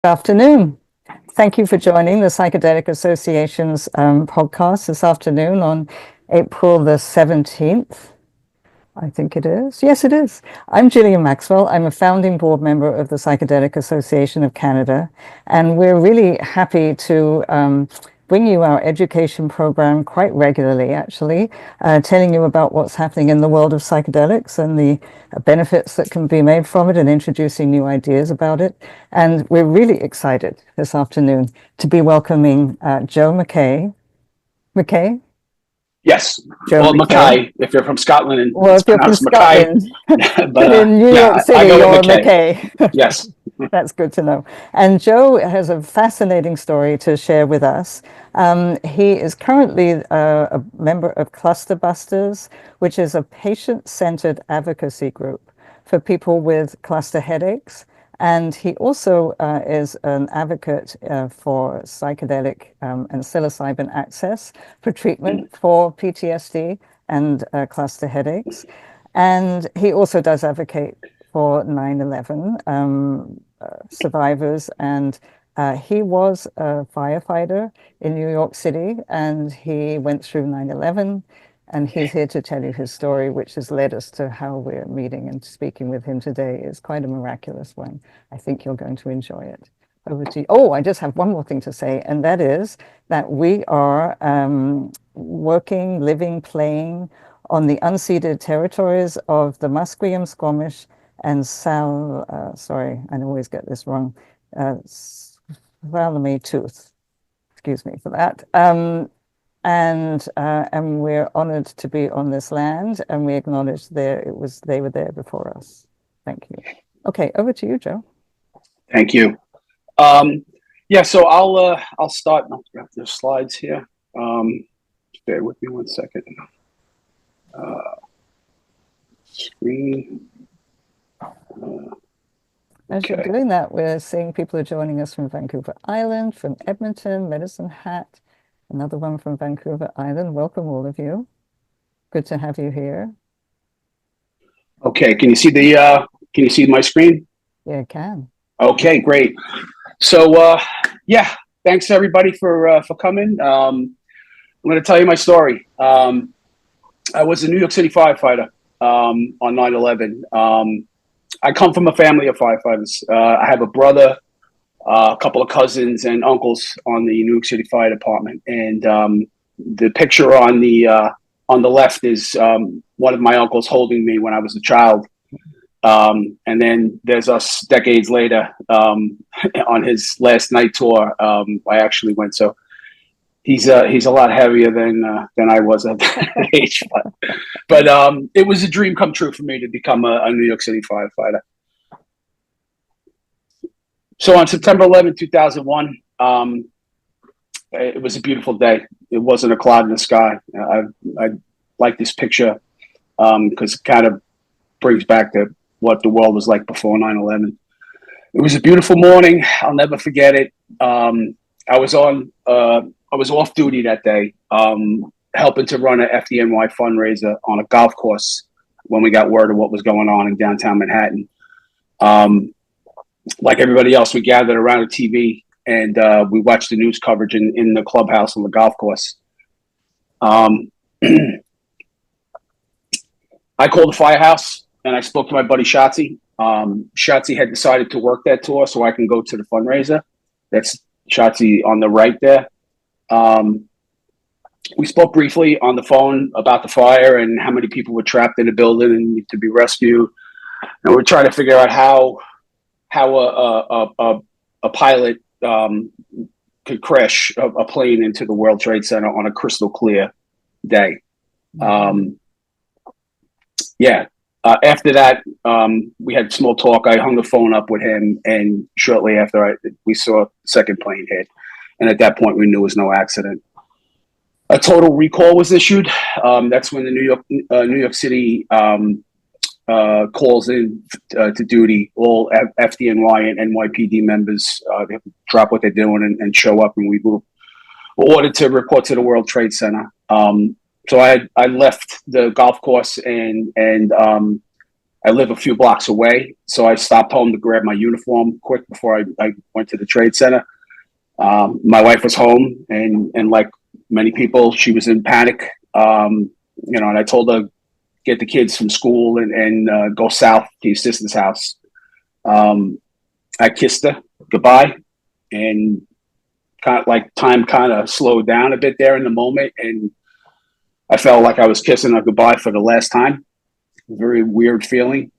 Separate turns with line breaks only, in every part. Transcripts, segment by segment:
Afternoon. Thank you for joining the Psychedelic Association's podcast this afternoon on April the 17th. I think it is. Yes, it is. I'm Gillian Maxwell. I'm a founding board member of the Psychedelic Association of Canada, and we're really happy to bring you our education program quite regularly, actually, telling you about what's happening in the world of psychedelics and the benefits that can be made from it and introducing new ideas about it. And we're really excited this afternoon to be welcoming Joe McKay. McKay?
Yes.
Joe
well,
McKay.
if you're from Scotland, and
well,
it's
if you're from
pronounced
Scotland,
McKay.
but in New York City,
I go
you're
with McKay.
McKay.
Yes.
That's good to know. And Joe has a fascinating story to share with us. He is currently a member of Clusterbusters, which is a patient-centered advocacy group for people with cluster headaches. And he also is an advocate for psychedelic and psilocybin access for treatment for PTSD and cluster headaches. And he also does advocate for 9/11 survivors. And he was a firefighter in New York City, and he went through 9/11. And he's here to tell you his story, which has led us to how we're meeting and speaking with him today. Is quite a miraculous one. I think you're going to enjoy it. Over to you. Oh, I just have one more thing to say, and that is that we are working, living, playing on the unceded territories of the Musqueam, Squamish, and sorry, I always get this wrong, Tuath. Excuse me for that. And we're honored to be on this land, and we acknowledge they were there before us. Thank you. Okay, over to you, Joe.
Thank you. So I'll start. I'll grab the slides here. Bear with me 1 second. Screen.
As you're doing that, we're seeing people are joining us from Vancouver Island, from Edmonton, Medicine Hat, another one from Vancouver Island. Welcome, all of you. Good to have you here.
Okay, can you see my screen?
Yeah, I can.
Okay, great. So thanks everybody for coming. I'm going to tell you my story. I was a New York City firefighter on 9/11. I come from a family of firefighters. I have a brother, a couple of cousins and uncles on the New York City Fire Department. And the picture on the left is one of my uncles holding me when I was a child. And then there's us decades later on his last night tour. I actually went. So he's a lot heavier than I was at that age. But it was a dream come true for me to become a New York City firefighter. So on September 11, 2001, it was a beautiful day. It wasn't a cloud in the sky. I like this picture because it kind of brings back to what the world was like before 9/11. It was a beautiful morning. I'll never forget it. I was off duty that day, helping to run a FDNY fundraiser on a golf course when we got word of what was going on in downtown Manhattan. Like everybody else, we gathered around a TV and we watched the news coverage in the clubhouse on the golf course. I called the firehouse and I spoke to my buddy Shotzi. Shotzi had decided to work that tour so I can go to the fundraiser. That's Shotzi on the right there. We spoke briefly on the phone about the fire and how many people were trapped in the building and need to be rescued. And we're trying to figure out how a pilot could crash a plane into the World Trade Center on a crystal clear day. After that, we had small talk. I hung the phone up with him, and shortly after, we saw the second plane hit. And at that point, we knew it was no accident. A total recall was issued. That's when the New York City calls in to duty. All FDNY and NYPD members drop what they're doing and show up, and we were ordered to report to the World Trade Center. So I left the golf course and I live a few blocks away, so I stopped home to grab my uniform quick before I went to the trade center. My wife was home, and like many people, she was in panic. And I told her, get the kids from school and go south to your sister's house. I kissed her goodbye, and kind of like time kind of slowed down a bit there in the moment, and I felt like I was kissing her goodbye for the last time. Very weird feeling.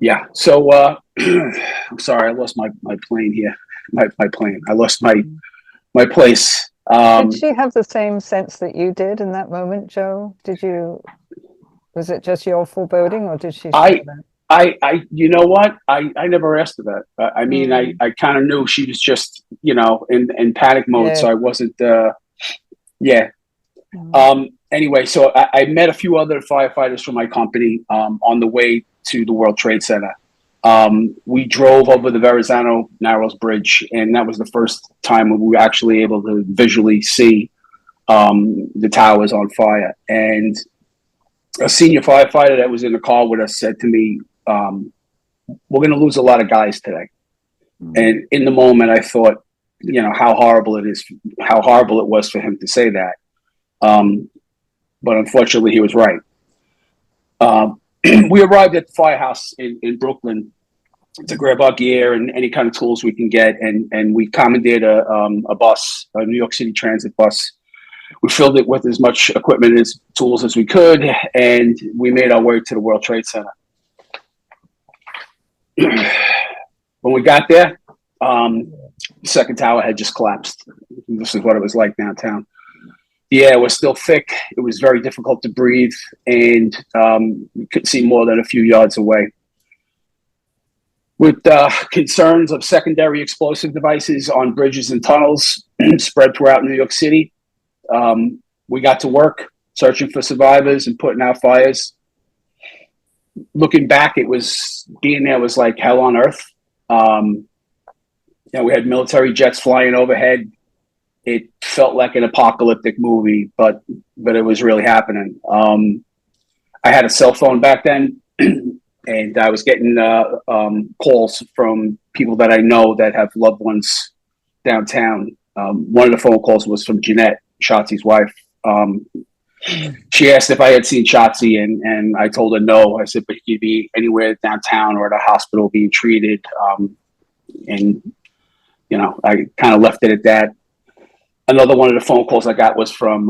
Yeah. So I'm sorry, I lost my plane here. My plane. I lost my place.
Did she have the same sense that you did in that moment, Joe? Was it just your foreboding, or did she share that?
You know what? I never asked her that. I mean, I kind of knew she was just, in panic mode. Yeah. So I wasn't, yeah. Anyway, so I met a few other firefighters from my company, on the way to the World Trade Center. We drove over the Verrazano Narrows Bridge, and that was the first time we were actually able to visually see, the towers on fire. And a senior firefighter that was in the car with us said to me, we're going to lose a lot of guys today. And in the moment, I thought, how horrible it was for him to say that. But unfortunately, he was right. We arrived at the firehouse in Brooklyn to grab our gear and any kind of tools we can get. And we commandeered a bus, a New York City Transit bus. We filled it with as much equipment as tools as we could, and we made our way to the World Trade Center. When we got there, the second tower had just collapsed. This is what it was like downtown. The air was still thick. It was very difficult to breathe, and we couldn't see more than a few yards away. With concerns of secondary explosive devices on bridges and tunnels spread throughout New York City, we got to work searching for survivors and putting out fires. Looking back, being there was like hell on earth. We had military jets flying overhead. It felt like an apocalyptic movie, but it was really happening. I had a cell phone back then, and I was getting calls from people that I know that have loved ones downtown. One of the phone calls was from Jeanette, Shotzi's wife. She asked if I had seen Shotzi, and I told her no. I said, but he'd be anywhere downtown or at a hospital being treated. I kind of left it at that. Another one of the phone calls I got was from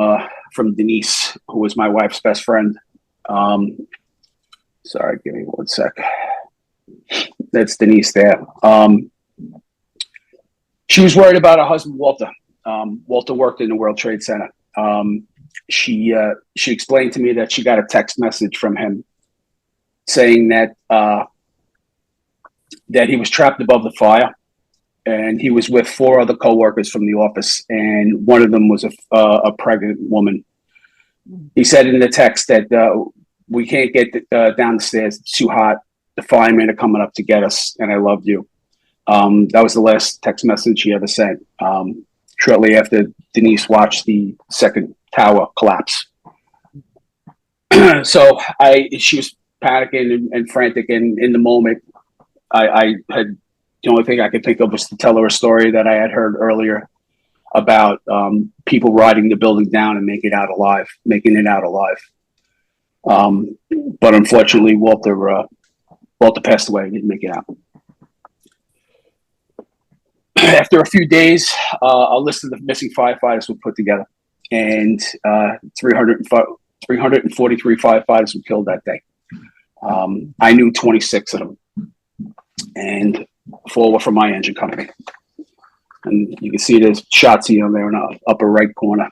Denise, who was my wife's best friend. Sorry, give me one sec. That's Denise there. She was worried about her husband, Walter. Walter worked in the World Trade Center. She explained to me that she got a text message from him saying that he was trapped above the fire, and he was with 4 other coworkers from the office, and one of them was a pregnant woman. He said in the text that we can't get down the stairs; it's too hot. The firemen are coming up to get us, and I loved you. That was the last text message he ever sent. Shortly after Denise watched the second tower collapse. So she was panicking and frantic, and in the moment, I had the only thing I could think of was to tell her a story that I had heard earlier about people riding the building down and making it out alive. But unfortunately, Walter passed away and didn't make it out. After a few days, a list of the missing firefighters was put together, and 343 firefighters were killed that day. I knew 26 of them, and 4 were from my engine company. And you can see there's Shotzi on there in the upper right corner.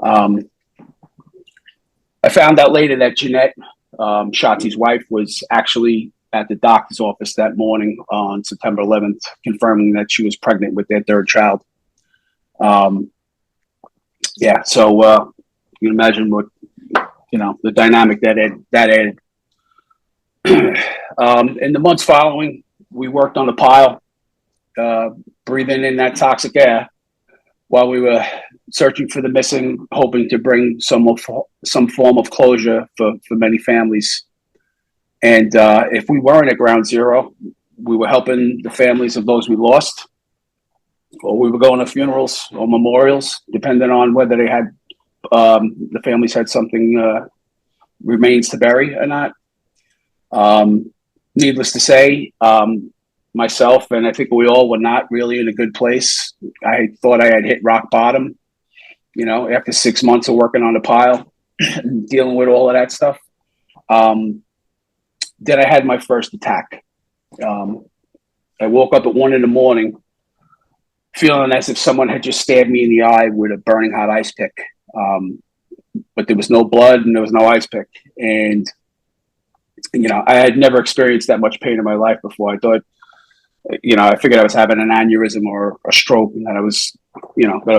I found out later that Jeanette, Shotzi's wife, was actually at the doctor's office that morning on September 11th, confirming that she was pregnant with their 3rd child. So you can imagine what, the dynamic that added. In the months following, we worked on the pile, breathing in that toxic air. while we were searching for the missing, hoping to bring some form of closure for many families. And if we weren't at ground zero, we were helping the families of those we lost, or we were going to funerals or memorials, depending on whether they had the families had something remains to bury or not. Needless to say, myself, and I think we all were not really in a good place. I thought I had hit rock bottom, after 6 months of working on the pile, dealing with all of that stuff. Then I had my first attack. I woke up at 1 a.m, feeling as if someone had just stabbed me in the eye with a burning hot ice pick. But there was no blood and there was no ice pick. And, I had never experienced that much pain in my life before. I thought, I figured I was having an aneurysm or a stroke and that I was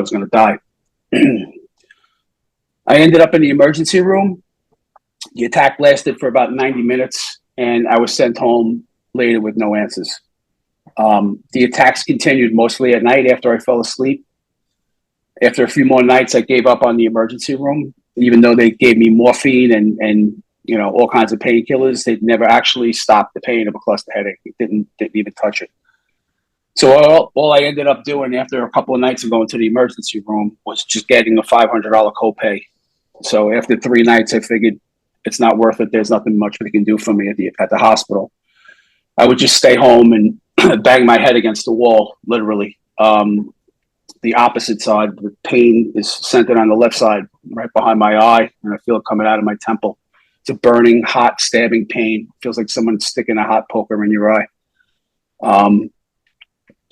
going to die. I ended up in the emergency room. The attack lasted for about 90 minutes and I was sent home later with no answers. The attacks continued mostly at night after I fell asleep. After a few more nights, I gave up on the emergency room, even though they gave me morphine and all kinds of painkillers. They never actually stopped the pain of a cluster headache. It didn't even touch it. So all I ended up doing after a couple of nights of going to the emergency room was just getting a $500 copay. So after 3 nights, I figured it's not worth it. There's nothing much they can do for me at the hospital. I would just stay home and bang my head against the wall, literally. The opposite side, the pain is centered on the left side, right behind my eye, and I feel it coming out of my temple. It's a burning, hot, stabbing pain. It feels like someone's sticking a hot poker in your eye.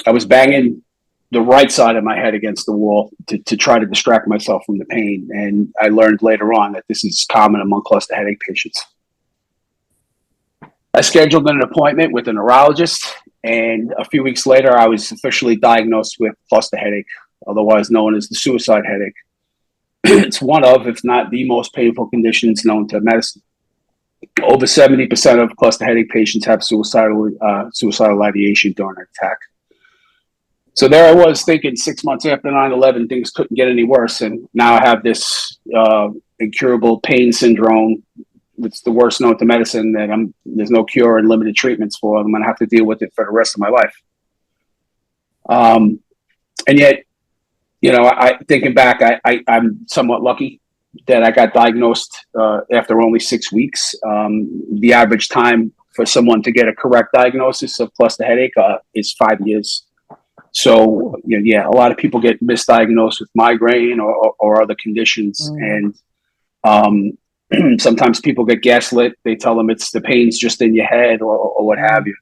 I was banging the right side of my head against the wall to try to distract myself from the pain. And I learned later on that this is common among cluster headache patients. I scheduled an appointment with a neurologist, and a few weeks later, I was officially diagnosed with cluster headache, otherwise known as the suicide headache. It's one of, if not the most painful conditions known to medicine. Over 70% of cluster headache patients have suicidal ideation during an attack. So there I was thinking 6 months after 9/11, things couldn't get any worse. And now I have this incurable pain syndrome. It's the worst known to medicine that there's no cure and limited treatments for. I'm going to have to deal with it for the rest of my life. And yet, thinking back, I'm somewhat lucky that I got diagnosed after only 6 weeks. The average time for someone to get a correct diagnosis of cluster headache is 5 years. So, a lot of people get misdiagnosed with migraine or other conditions. And sometimes people get gaslit. They tell them it's the pain's just in your head or what have you.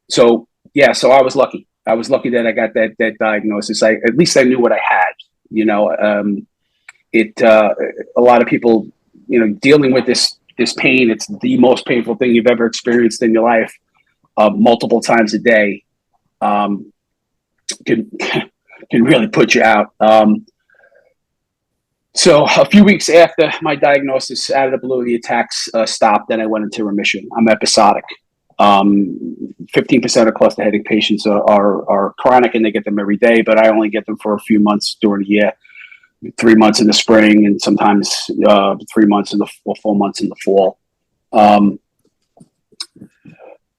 So I was lucky. I was lucky that I got that diagnosis. At least I knew what I had. A lot of people, dealing with this pain, it's the most painful thing you've ever experienced in your life, multiple times a day, can really put you out. So a few weeks after my diagnosis, out of the blue, the attacks stopped and I went into remission. I'm episodic. 15% of cluster headache patients are chronic and they get them every day, but I only get them for a few months during the year, 3 months in the spring and sometimes 3 months in or 4 months in the fall.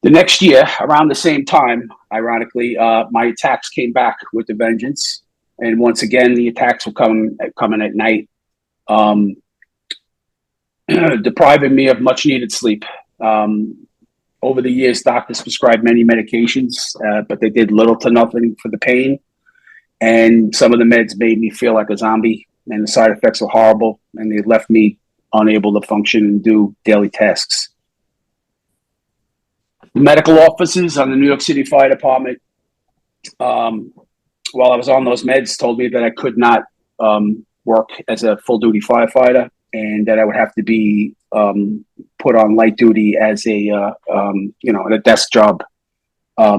The next year, around the same time, ironically, my attacks came back with a vengeance. And once again, the attacks were coming at night, depriving me of much needed sleep. Over the years, doctors prescribed many medications, but they did little to nothing for the pain. And some of the meds made me feel like a zombie, and the side effects were horrible, and they left me unable to function and do daily tasks. The medical officers on the New York City Fire Department, while I was on those meds, told me that I could not work as a full-duty firefighter and that I would have to be put on light duty as a desk job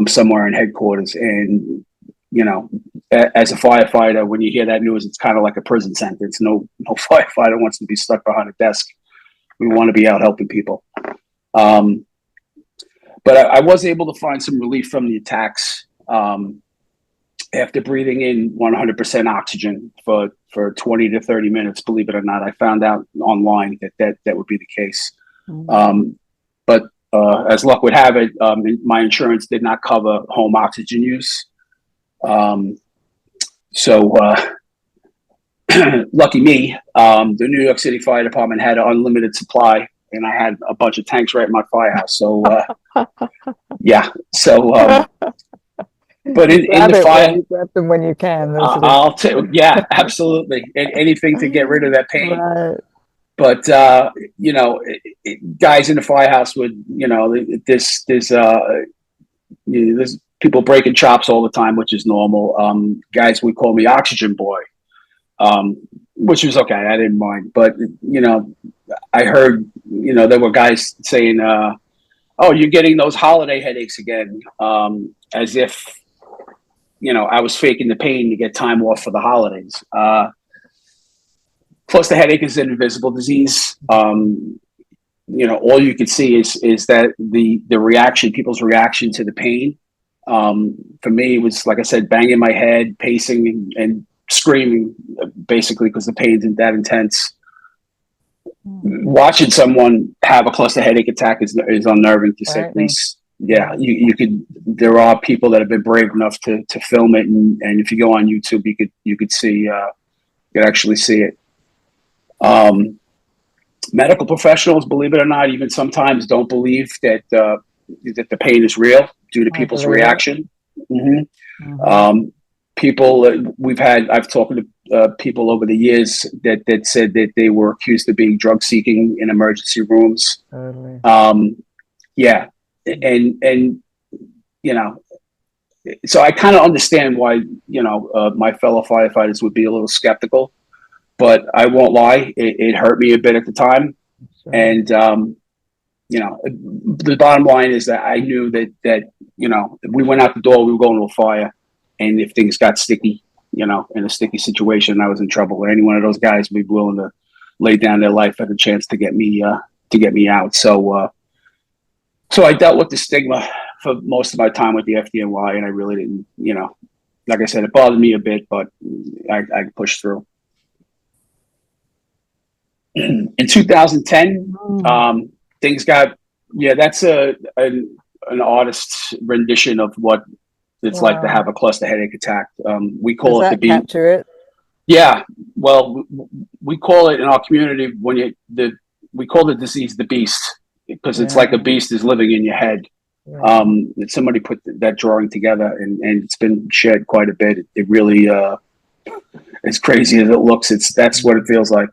somewhere in headquarters. And, as a firefighter, when you hear that news, it's kind of like a prison sentence. No firefighter wants to be stuck behind a desk. We want to be out helping people. But I was able to find some relief from the attacks. after breathing in 100% oxygen for 20 to 30 minutes. Believe it or not, I found out online that would be the case. But as luck would have it, my insurance did not cover home oxygen use. So lucky me, the New York City Fire Department had an unlimited supply, and I had a bunch of tanks right in my firehouse. So yeah, so but in the fire,
you grab them when you can.
yeah, absolutely, anything to get rid of that pain.
Right.
But guys in the firehouse would, there's people breaking chops all the time, which is normal. Guys would call me Oxygen Boy, which was okay. I didn't mind. But, I heard, there were guys saying, oh, you're getting those holiday headaches again, as if, I was faking the pain to get time off for the holidays. Plus, the headache is an invisible disease. All you can see is that the reaction, people's reaction to the pain. For me, it was, like I said, banging my head, pacing, and screaming, basically, because the pain's that intense. Watching someone have a cluster headache attack is unnerving, to say the least. Yeah, you could. There are people that have been brave enough to film it, and if you go on YouTube, you could see, you could actually see it. Medical professionals, believe it or not, even sometimes don't believe that the pain is real due to people's reaction. People I've talked to people over the years that said that they were accused of being drug seeking in emergency rooms. Yeah, and so I kind of understand why my fellow firefighters would be a little skeptical. But I won't lie, it hurt me a bit at the time. Sure. And, the bottom line is that I knew that if we went out the door, we were going to a fire. And if things got sticky, in a sticky situation, I was in trouble. Any one of those guys would be willing to lay down their life at a chance to get me out. So I dealt with the stigma for most of my time with the FDNY, and I really didn't, like I said, it bothered me a bit, but I pushed through. In 2010, things got, that's an artist's rendition of what it's like to have a cluster headache attack. We call it the beast.
Capture it?
Yeah, well, we call it in our community we call the disease the beast, because it's like a beast is living in your head. Somebody put that drawing together, and it's been shared quite a bit. It really, as crazy as it looks, that's what it feels like.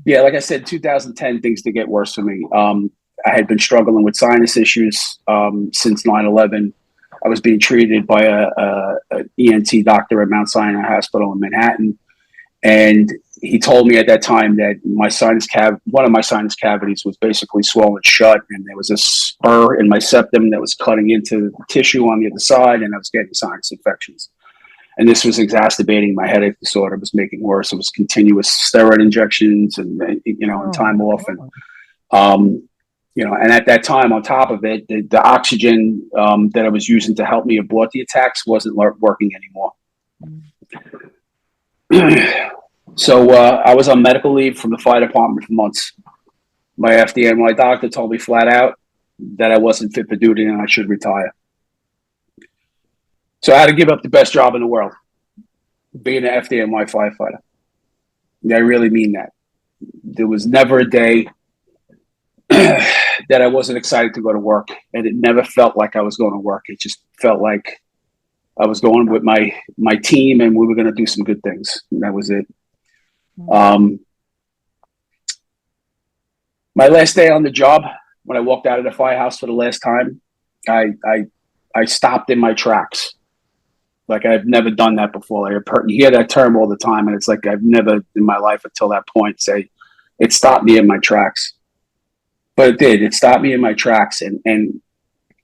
Like I said, 2010, things did get worse for me. I had been struggling with sinus issues since 9/11. I was being treated by a ENT doctor at Mount Sinai Hospital in Manhattan, and he told me at that time that one of my sinus cavities was basically swollen shut, and there was a spur in my septum that was cutting into tissue on the other side, and I was getting sinus infections. And this was exacerbating my headache disorder. It was making worse. It was continuous steroid injections and time off. And, and at that time, on top of it, the oxygen that I was using to help me abort the attacks wasn't working anymore. So I was on medical leave from the fire department for months. My FDNY doctor told me flat out that I wasn't fit for duty and I should retire. So I had to give up the best job in the world, being an FDNY firefighter. I really mean that. There was never a day that I wasn't excited to go to work, and it never felt like I was going to work. It just felt like I was going with my team, and we were going to do some good things. And that was it. My last day on the job, when I walked out of the firehouse for the last time, I stopped in my tracks. Like I've never done that before. You hear that term all the time, and it's like I've never in my life until that point say it stopped me in my tracks. But it did. It stopped me in my tracks, and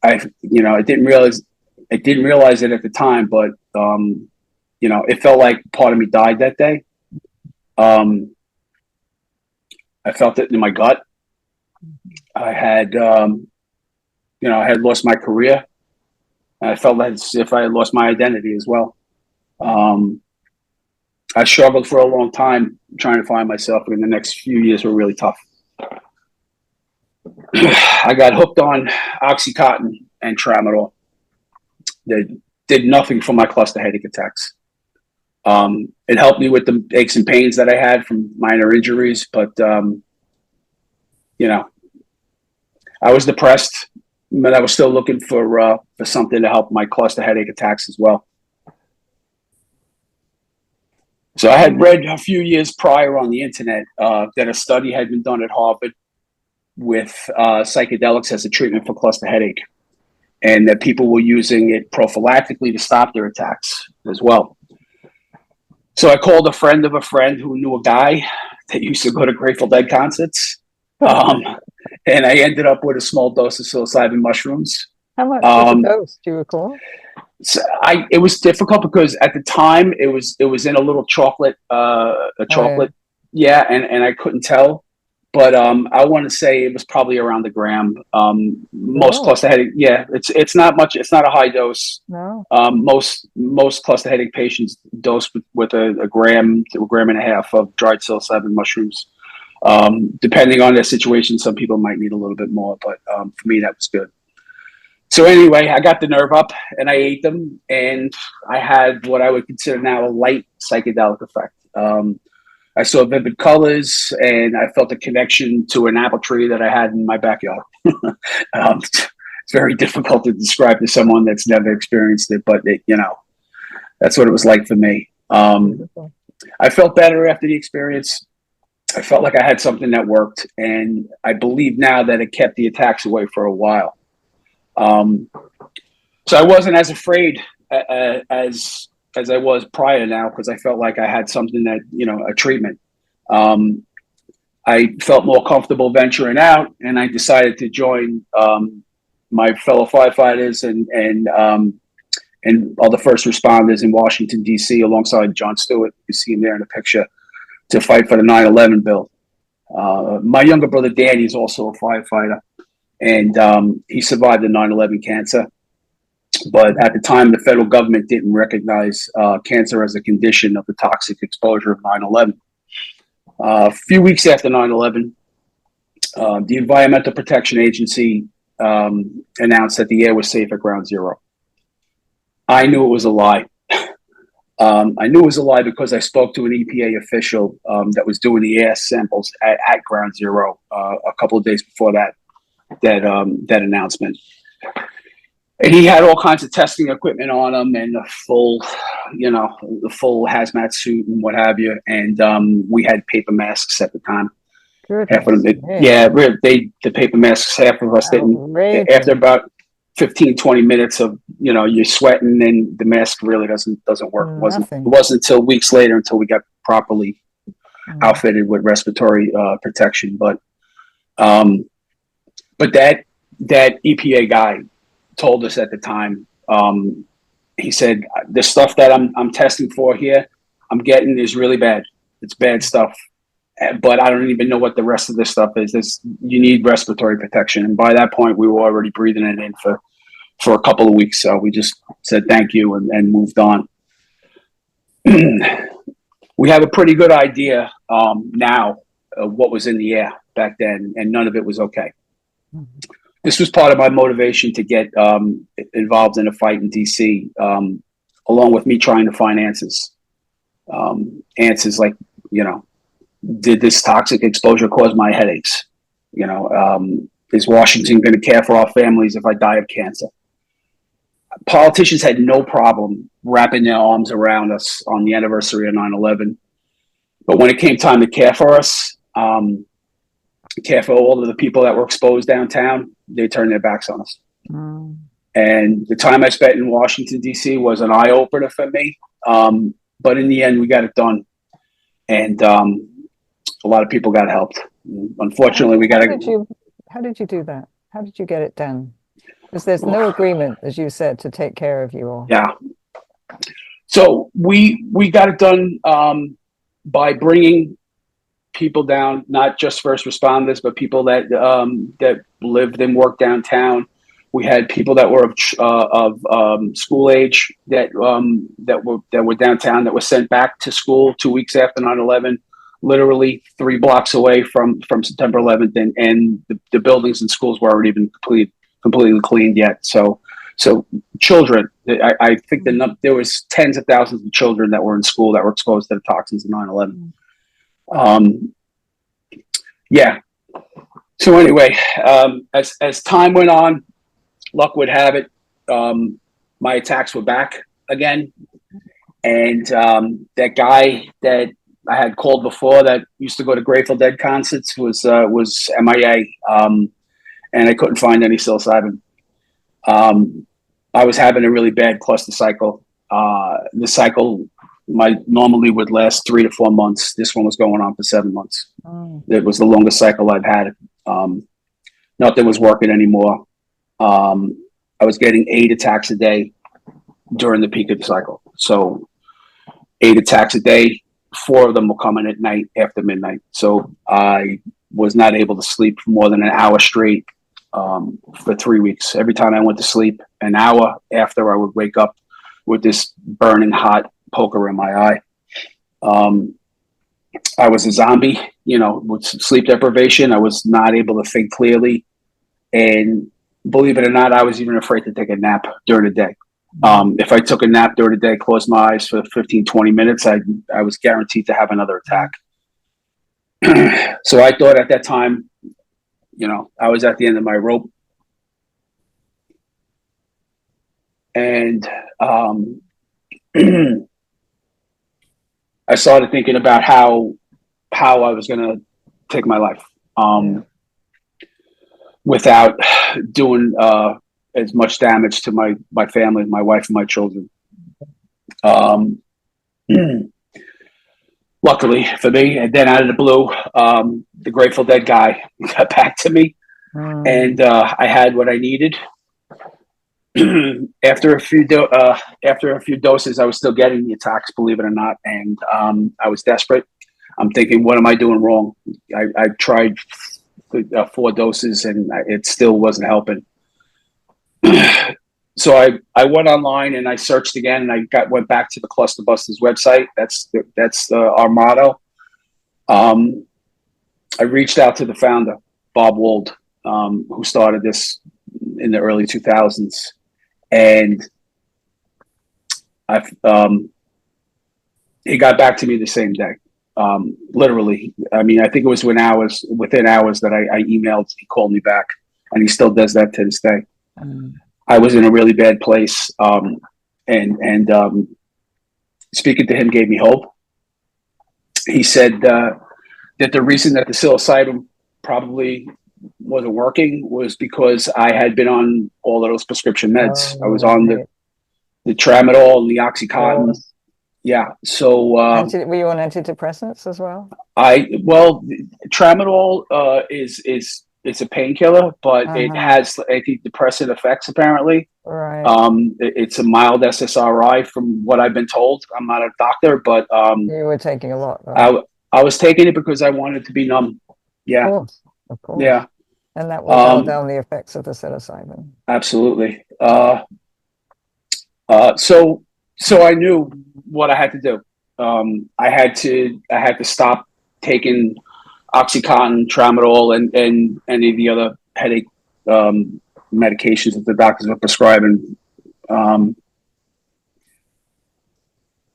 I didn't realize it at the time, but it felt like part of me died that day. I felt it in my gut. I had I had lost my career. I felt as if I had lost my identity as well. I struggled for a long time trying to find myself, and the next few years were really tough. I got hooked on Oxycontin and Tramadol. They did nothing for my cluster headache attacks. It helped me with the aches and pains that I had from minor injuries, but you know, I was depressed, but I was still looking for something to help my cluster headache attacks as well. So I had read a few years prior on the internet that a study had been done at Harvard with psychedelics as a treatment for cluster headache, and that people were using it prophylactically to stop their attacks as well. So I called a friend of a friend who knew a guy that used to go to Grateful Dead concerts, and I ended up with a small dose of psilocybin mushrooms.
How much was the dose? Do you recall?
So it was difficult because at the time it was in a little chocolate, yeah, and I couldn't tell, but I want to say it was probably around a gram. Most cluster headache, yeah, it's not much. It's not a high dose.
No.
Most cluster headache patients dose with a gram to a gram and a half of dried psilocybin mushrooms. Depending on their situation, some people might need a little bit more, but for me that was good. So anyway, I got the nerve up and I ate them, and I had what I would consider now a light psychedelic effect. I saw vivid colors, and I felt a connection to an apple tree that I had in my backyard. It's very difficult to describe to someone that's never experienced it, but that's what it was like for me. I felt better after the experience. I felt like I had something that worked, and I believe now that it kept the attacks away for a while. So I wasn't as afraid as I was prior now, because I felt like I had something that, a treatment. I felt more comfortable venturing out, and I decided to join my fellow firefighters and other first responders in Washington, D.C., alongside John Stewart. You see him there in the picture, to fight for the 9/11 bill. My younger brother, Danny, is also a firefighter, and he survived the 9/11 cancer. But at the time, the federal government didn't recognize cancer as a condition of the toxic exposure of 9/11. A few weeks after 9/11, the Environmental Protection Agency announced that the air was safe at Ground Zero. I knew it was a lie. I knew it was a lie because I spoke to an EPA official that was doing the air samples at Ground Zero a couple of days before that announcement. And he had all kinds of testing equipment on him, and the full hazmat suit and what have you. And we had paper masks at the time. Half of them, the paper masks, half of us didn't. After about 15, 20 minutes of, you're sweating, and the mask really doesn't work. It wasn't until weeks later until we got properly outfitted with respiratory protection. But that EPA guy told us at the time, he said, the stuff that I'm testing for here, I'm getting is really bad. It's bad stuff, but I don't even know what the rest of this stuff is. You need respiratory protection. And by that point, we were already breathing it in for a couple of weeks. So we just said thank you and moved on. We have a pretty good idea now of what was in the air back then, and none of it was okay. This was part of my motivation to get involved in a fight in DC, along with me trying to find answers. Answers like, did this toxic exposure cause my headaches? Is Washington going to care for our families if I die of cancer? Politicians had no problem wrapping their arms around us on the anniversary of 9/11. But when it came time to care for us, care for all of the people that were exposed downtown, they turned their backs on us. And the time I spent in Washington, D.C. was an eye-opener for me. But in the end, we got it done. And a lot of people got helped. Unfortunately, we got to...
How did you do that? How did you get it done? Because there's no agreement, as you said, to take care of you all.
Yeah. So we got it done by bringing people down, not just first responders, but people that lived and worked downtown, We had people that were of school age that were downtown that were sent back to school 2 weeks after 9/11, literally 3 blocks away from September 11th, and the buildings and schools weren't even completely cleaned yet. So children, I think there was tens of thousands of children that were in school that were exposed to the toxins of 9/11. Yeah. So anyway, as time went on, luck would have it, my attacks were back again, and that guy that I had called before that used to go to Grateful Dead concerts was MIA, and I couldn't find any psilocybin. I was having a really bad cluster cycle. The cycle normally would last 3 to 4 months. This one was going on for 7 months. It was the longest cycle I've had. Nothing was working anymore. I was getting 8 attacks a day during the peak of the cycle. So 8 attacks a day, 4 of them were coming at night after midnight. So I was not able to sleep for more than an hour straight for 3 weeks. Every time I went to sleep, an hour after I would wake up with this burning hot poker in my eye. I was a zombie, with sleep deprivation. I was not able to think clearly. And believe it or not, I was even afraid to take a nap during the day. If I took a nap during the day, closed my eyes for 15, 20 minutes, I was guaranteed to have another attack. So I thought at that time, I was at the end of my rope. And I started thinking about how I was going to take my life without doing as much damage to my family, my wife, and my children. Luckily for me, and then out of the blue, the Grateful Dead guy got back to me, and I had what I needed. After a few doses, I was still getting the attacks, believe it or not, and I was desperate. I'm thinking, what am I doing wrong? I tried 4 doses, and it still wasn't helping. So I went online and I searched again, and I went back to the Clusterbusters website. That's our motto. I reached out to the founder, Bob Wold, who started this in the early 2000s, and he got back to me the same day. Literally, I mean, I think it was within hours that I emailed. He called me back, and he still does that to this day. I was in a really bad place, and speaking to him gave me hope. He said that the reason that the psilocybin probably wasn't working was because I had been on all of those prescription meds. I was on the tramadol and the OxyContin. Yeah. So
were you on antidepressants as well?
Tramadol it's a painkiller, but it has antidepressant effects apparently.
Right.
It's a mild SSRI from what I've been told. I'm not a doctor, but
you were taking a lot, though.
I was taking it because I wanted to be numb. Yeah.
Of course.
Yeah.
And that will dial down the effects of the psilocybin.
Absolutely. So I knew what I had to do. I had to stop taking OxyContin, tramadol, and any of the other headache medications that the doctors were prescribing.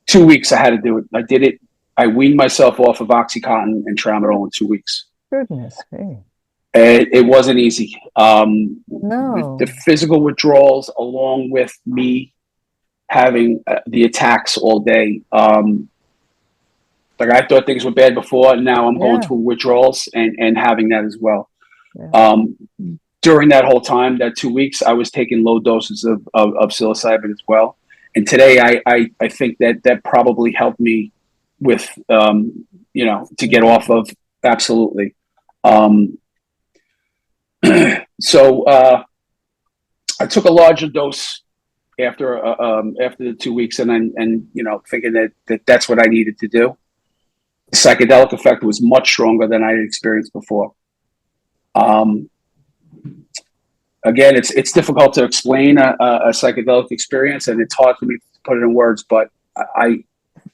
2 weeks I had to do it. I did it. I weaned myself off of OxyContin and tramadol in 2 weeks.
Goodness me.
It wasn't easy.
No.
The physical withdrawals, along with me having the attacks all day. Like I thought things were bad before, and now I'm going through withdrawals and having that as well. Yeah. During that whole time, that 2 weeks, I was taking low doses of psilocybin as well. And today, I think that probably helped me with, to get off of. Absolutely. So I took a larger dose after the 2 weeks, and thinking that's what I needed to do. The psychedelic effect was much stronger than I had experienced before. again, it's difficult to explain a psychedelic experience, and it's hard for me to put it in words. But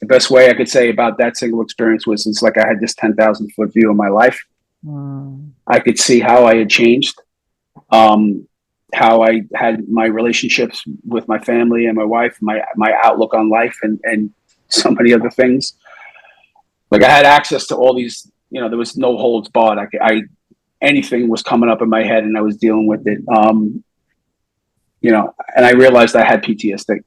the best way I could say about that single experience was it's like I had this 10,000-foot view of my life. I could see how I had changed, how I had my relationships with my family and my wife, my outlook on life, and so many other things. Like I had access to all these, there was no holds barred. Anything was coming up in my head and I was dealing with it. And I realized I had PTSD.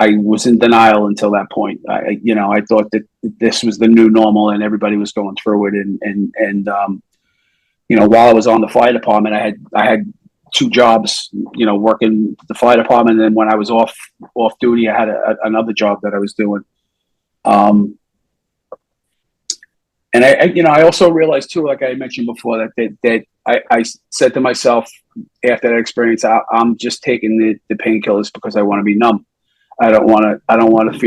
I was in denial until that point. I thought that this was the new normal and everybody was going through it. And while I was on the fire department, I had 2 jobs, working the fire department. And then when I was off duty, I had another job that I was doing. And I also realized too, like I mentioned before, that I said to myself after that experience, I'm just taking the painkillers because I want to be numb. I don't want to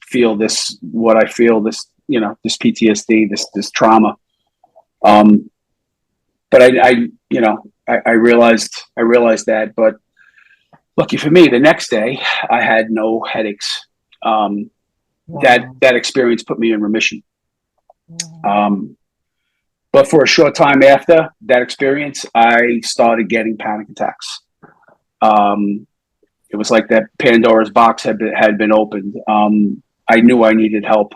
feel this, what I feel, this, this PTSD, this trauma. But I realized that, but lucky for me, the next day I had no headaches. Wow. That experience put me in remission. But for a short time after that experience, I started getting panic attacks. It was like that Pandora's box had been opened. I knew I needed help.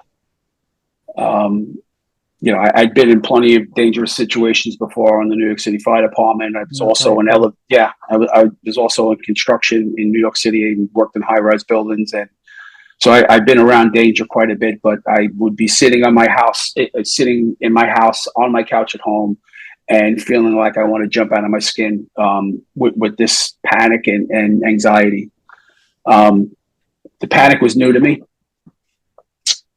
I'd been in plenty of dangerous situations before on the New York City Fire Department. I was also I was also in construction in New York City and worked in high-rise buildings, and so I've been around danger quite a bit. But I would be sitting in my house on my couch at home, and feeling like I want to jump out of my skin with this panic and anxiety. The panic was new to me.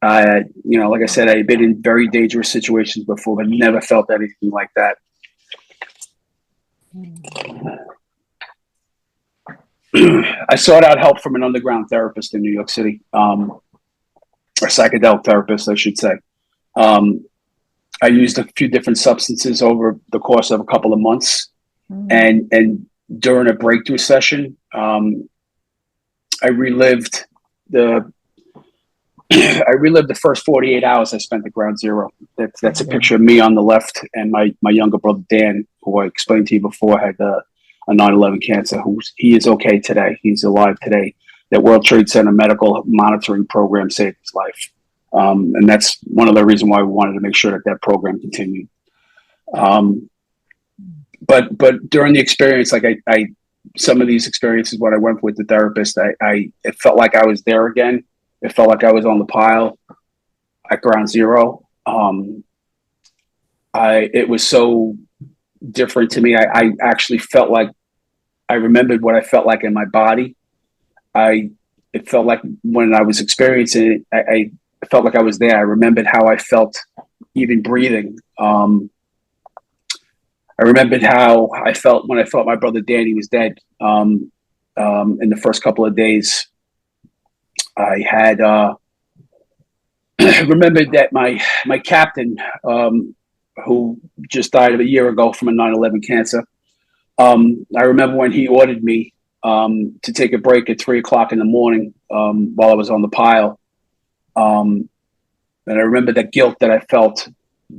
Like I said, I had been in very dangerous situations before, but never felt anything like that. I sought out help from an underground therapist in New York City, or psychedelic therapist, I should say. I used a few different substances over the course of a couple of months, and during a breakthrough session, I relived the first 48 hours I spent at Ground Zero. That's a picture of me on the left, and my younger brother Dan, who I explained to you before, had a 9/11 cancer. He is okay today. He's alive today. That World Trade Center medical monitoring program saved his life, and that's one of the reasons why we wanted to make sure that program continued. But during the experience, like I some of these experiences when I went with the therapist, it felt like I was there again. It felt like I was on the pile at Ground Zero. It was so different to me. I actually felt like I remembered what I felt like in my body. It felt like when I was experiencing it, I felt like I was there. I remembered how I felt even breathing. I remembered how I felt when I felt my brother Danny was dead. In the first couple of days, I had remembered that my captain, who just died a year ago from a 9/11 cancer, I remember when he ordered me to take a break at 3:00 in the morning while I was on the pile. And I remember the guilt that I felt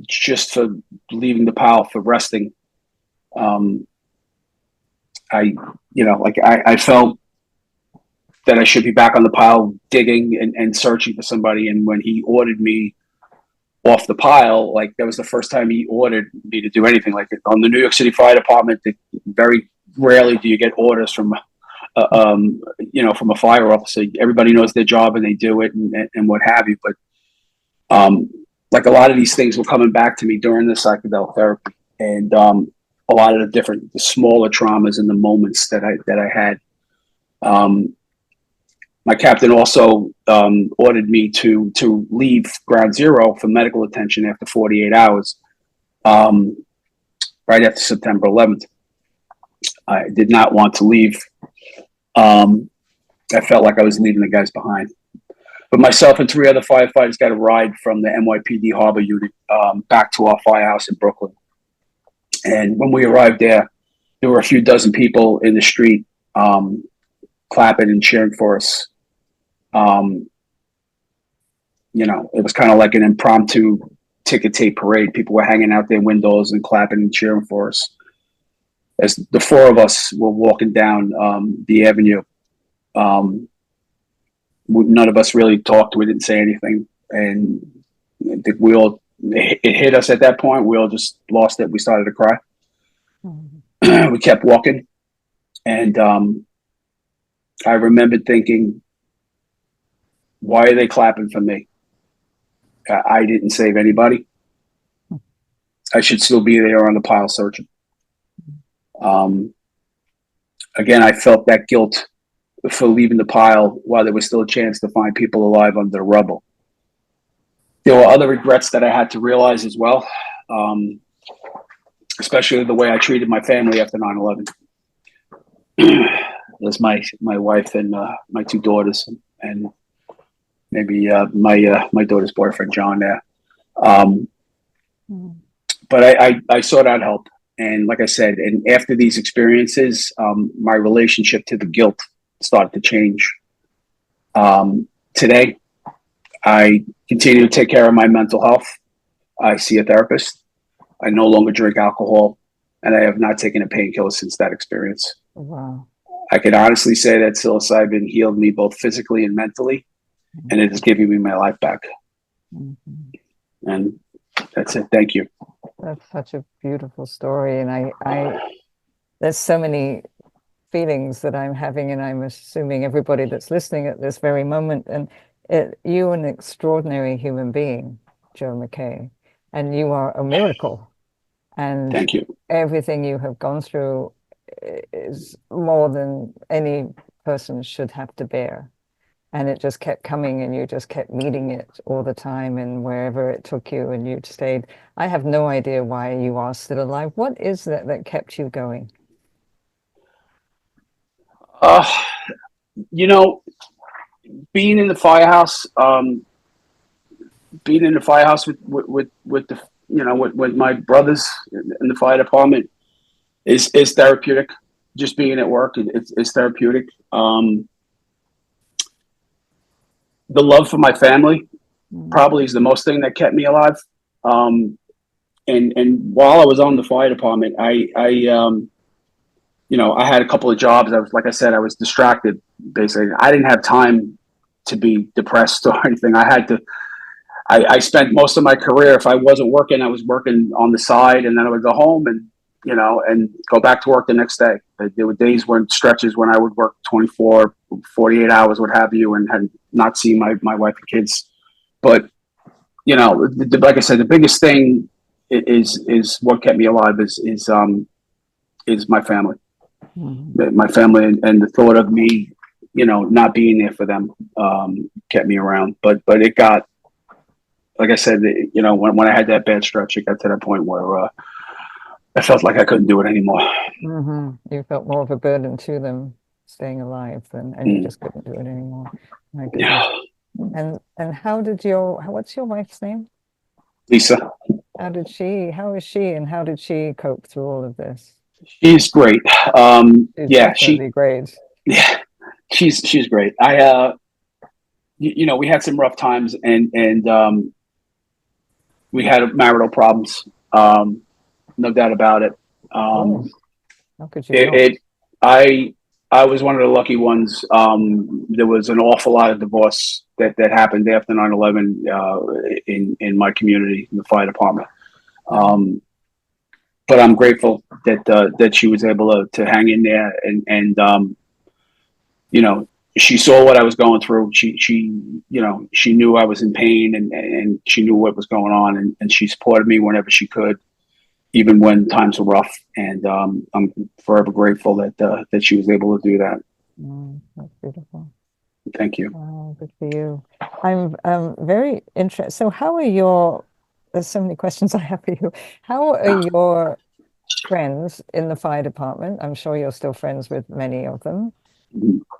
just for leaving the pile, for resting. I felt that I should be back on the pile digging and searching for somebody. And when he ordered me off the pile, like that was the first time he ordered me to do anything. Like on the New York City Fire Department, very rarely do you get orders from a fire officer. Everybody knows their job and they do it and what have you. But like a lot of these things were coming back to me during the psychedelic therapy, and a lot of the smaller traumas and the moments that I had. My captain also ordered me to leave Ground Zero for medical attention after 48 hours, right after September 11th. I did not want to leave. I felt like I was leaving the guys behind. But myself and 3 other firefighters got a ride from the NYPD Harbor unit back to our firehouse in Brooklyn. And when we arrived there, there were a few dozen people in the street clapping and cheering for us. It was kind of like an impromptu ticker tape parade. People were hanging out their windows and clapping and cheering for us as the four of us were walking down the avenue. None of us really talked. We didn't say anything, and it hit us at that point. We all just lost it. We started to cry. We kept walking, and I remembered thinking, why are they clapping for me? I didn't save anybody. I should still be there on the pile searching. Again, I felt that guilt for leaving the pile while there was still a chance to find people alive under the rubble. There were other regrets that I had to realize as well, especially the way I treated my family after 9/11. There's my wife and my two daughters, and maybe my daughter's boyfriend John there. But I sought out help, and like I said, and after these experiences, my relationship to the guilt started to change. Today, I continue to take care of my mental health. I see a therapist. I no longer drink alcohol, and I have not taken a painkiller since that experience.
Wow.
I can honestly say that psilocybin healed me both physically and mentally, and it is giving me my life back. And that's it. Thank you.
That's such a beautiful story. And I there's so many feelings that I'm having, and I'm assuming everybody that's listening at this very moment. And you're an extraordinary human being, Joe McKay, and you are a miracle. And
thank you.
Everything you have gone through is more than any person should have to bear. And it just kept coming, and you just kept meeting it all the time, and wherever it took you, and you stayed. I have no idea why you are still alive. What is that kept you going?
Being in the firehouse, with the with my brothers in the fire department is therapeutic. Just being at work, it's therapeutic. The love for my family probably is the most thing that kept me alive. And while I was on the fire department, I had a couple of jobs. Like I said, I was distracted. Basically, I didn't have time to be depressed or anything. I spent most of my career, if I wasn't working, I was working on the side, and then I would go home and go back to work the next day. There were days stretches when I would work 24, 48 hours, what have you, and had not seen my wife and kids. But, like I said, the biggest thing is what kept me alive is my family. My family and the thought of me, not being there for them kept me around. But it got, like I said, when I had that bad stretch, it got to that point where I felt like I couldn't do it anymore.
You felt more of a burden to them staying alive and you just couldn't do it anymore. My goodness.
Yeah.
And what's your wife's name?
Lisa.
How is she, and how did she cope through all of this?
She's great.
She's great.
Yeah, she's great. We had some rough times, and we had marital problems. No doubt about it.
How could you?
I was one of the lucky ones. There was an awful lot of divorce that happened after 9/11 in my community, in the fire department. But I'm grateful that she was able to hang in there, and she saw what I was going through. She knew I was in pain, and she knew what was going on, and she supported me whenever she could, even when times were rough. And I'm forever grateful that she was able to do that.
That's beautiful.
Thank you.
Oh, good for you. I'm very interested. So there's so many questions I have for you. How are your friends in the fire department? I'm sure you're still friends with many of them.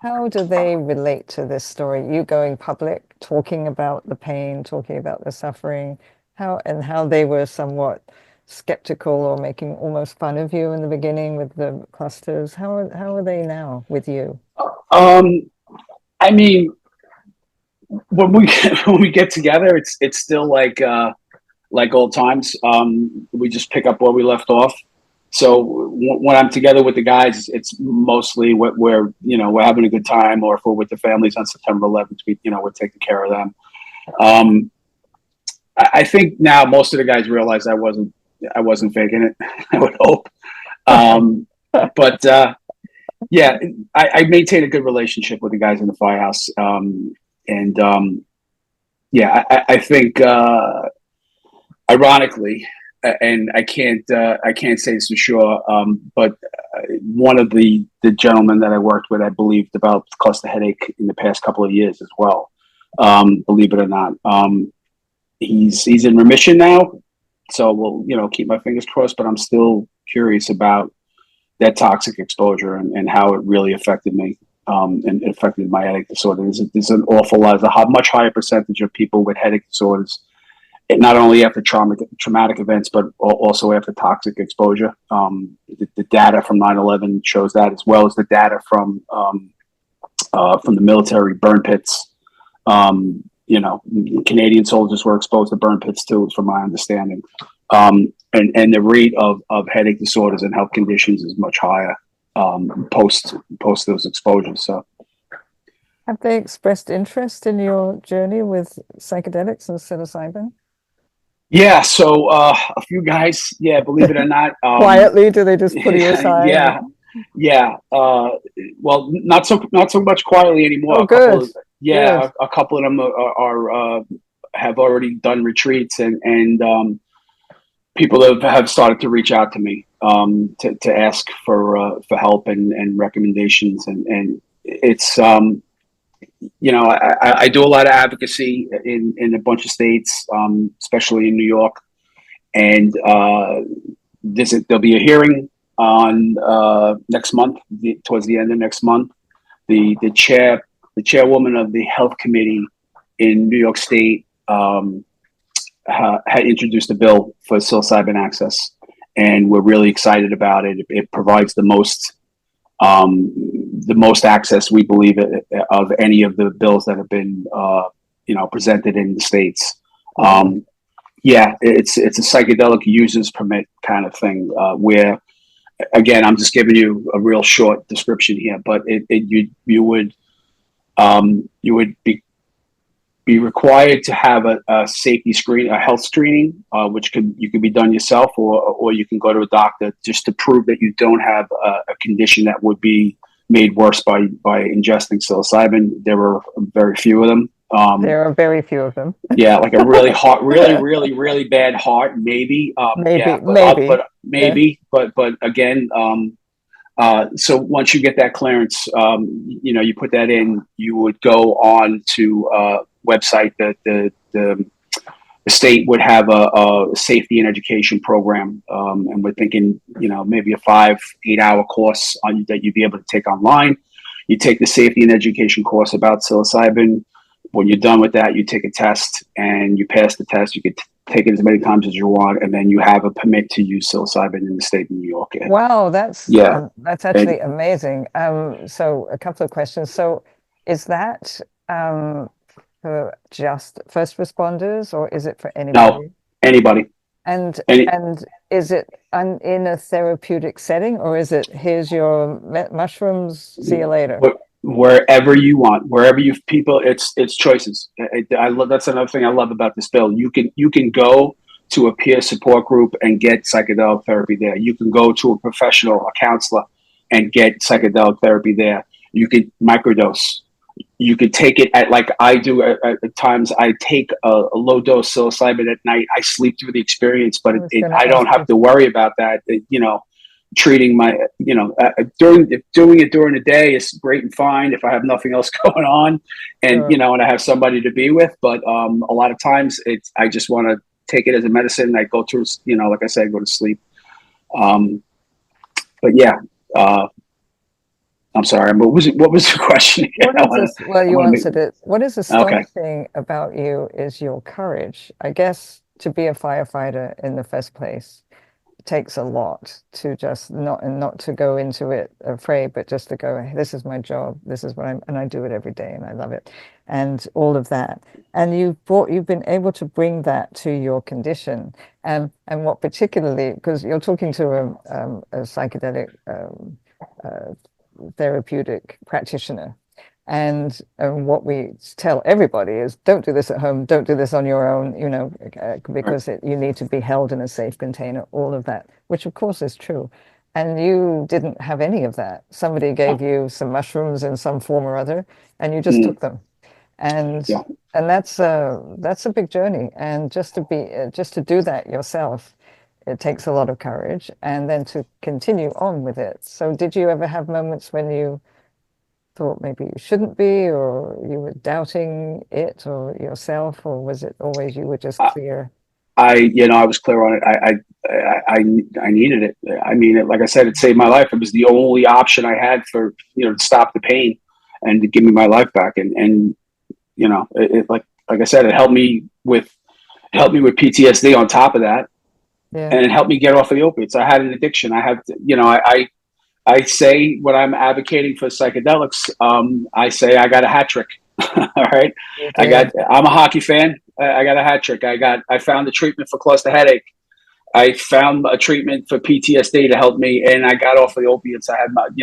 How do they relate to this story? You going public, talking about the pain, talking about the suffering, how they were somewhat skeptical or making almost fun of you in the beginning with the clusters? How are they now with you?
Um, I mean, when we when we get together, it's still like old times. We just pick up where we left off. So when I'm together with the guys, it's mostly what we're having a good time, or if we're with the families on September 11th, we're taking care of them. Um, I think now most of the guys realize I wasn't faking it. I would hope. Um, but yeah, I maintain a good relationship with the guys in the firehouse, and yeah, I think ironically, and I can't say this for sure, but one of the gentlemen that I worked with, I believe, developed cluster headache in the past couple of years as well. Believe it or not, he's in remission now, so we'll keep my fingers crossed. But I'm still curious about that toxic exposure and how it really affected me. And affected my headache disorder. There's an awful lot, there's a much higher percentage of people with headache disorders, not only after traumatic events, but also after toxic exposure. The data from 9/11 shows that, as well as the data from the military burn pits. Canadian soldiers were exposed to burn pits too, from my understanding. And the rate of headache disorders and health conditions is much higher post those exposures. So,
Have they expressed interest in your journey with psychedelics and psilocybin?
yeah, so a few guys, yeah, believe it or not,
Quietly, do they just put you aside?
yeah, yeah. Well, not so much quietly anymore.
Oh, good, good.
A couple of them are have already done retreats, and people have started to reach out to me to ask for help and recommendations, and it's I do a lot of advocacy in a bunch of states, especially in New York, and there'll be a hearing on next month, towards the end of next month. The chairwoman of the health committee in New York State had introduced a bill for psilocybin access, and we're really excited about it. It provides the most access, we believe, of any of the bills that have been presented in the states. Yeah, it's a psychedelic users permit kind of thing, where, again, I'm just giving you a real short description here, but you would be required to have a safety screen, a health screening, which you could be done yourself, or you can go to a doctor just to prove that you don't have a condition that would be made worse by ingesting psilocybin. There were very few of them.
There are very few of them.
Yeah, like a really hot, really bad heart, maybe.
Maybe,
yeah,
maybe.
But again, so once you get that clearance, you put that in, you would go on to a website that the state would have a safety and education program. And we're thinking, maybe a 5-8 hour course that you'd be able to take online. You take the safety and education course about psilocybin. When you're done with that, you take a test, and you pass the test. You could take it as many times as you want, and then you have a permit to use psilocybin in the state of New York.
Wow, that's actually amazing. So a couple of questions. So is that for just first responders, or is it for anybody?
No, anybody.
And is it in a therapeutic setting, or is it, here's your mushrooms, see you later?
Wherever you want, wherever it's choices. That's another thing I love about this bill. You can go to a peer support group and get psychedelic therapy there. You can go to a professional, a counselor, and get psychedelic therapy there. You could microdose. You could take it like I do at times. I take a low dose psilocybin at night. I sleep through the experience, but I don't have to worry about that. Treating my, doing it during the day is great and fine if I have nothing else going on, and
Sure.
And I have somebody to be with. But a lot of times I just want to take it as a medicine. I go through, like I said, go to sleep. But yeah, I'm sorry. What was the question again?
You answered it. What is astonishing about you is your courage, I guess, to be a firefighter in the first place. takes a lot to just not to go into it afraid, but just to go, hey, this is my job, this is what and I do it every day and I love it, and all of that. And you've been able to bring that to your condition, and what particularly, because you're talking to a psychedelic therapeutic practitioner. And what we tell everybody is, don't do this at home, don't do this on your own, because you need to be held in a safe container, all of that, which of course is true. And you didn't have any of that. Somebody gave you some mushrooms in some form or other, and you just took them. And
Yeah.
and that's a big journey. And just to do that yourself, it takes a lot of courage, and then to continue on with it. So did you ever have moments when you thought maybe you shouldn't be, or you were doubting it or yourself, or was it always you were just clear?
I was clear on it. I needed it. I mean, like I said, it saved my life. It was the only option I had for, to stop the pain and to give me my life back. And like I said, it helped me with PTSD on top of that.
Yeah.
And it helped me get off of the opiates. I had an addiction. I have to, I say when I'm advocating for psychedelics, I say I got a hat trick. All right. I'm a hockey fan. I got a hat trick. I found the treatment for cluster headache. I found a treatment for PTSD to help me, and I got off of the opiates. I had, helped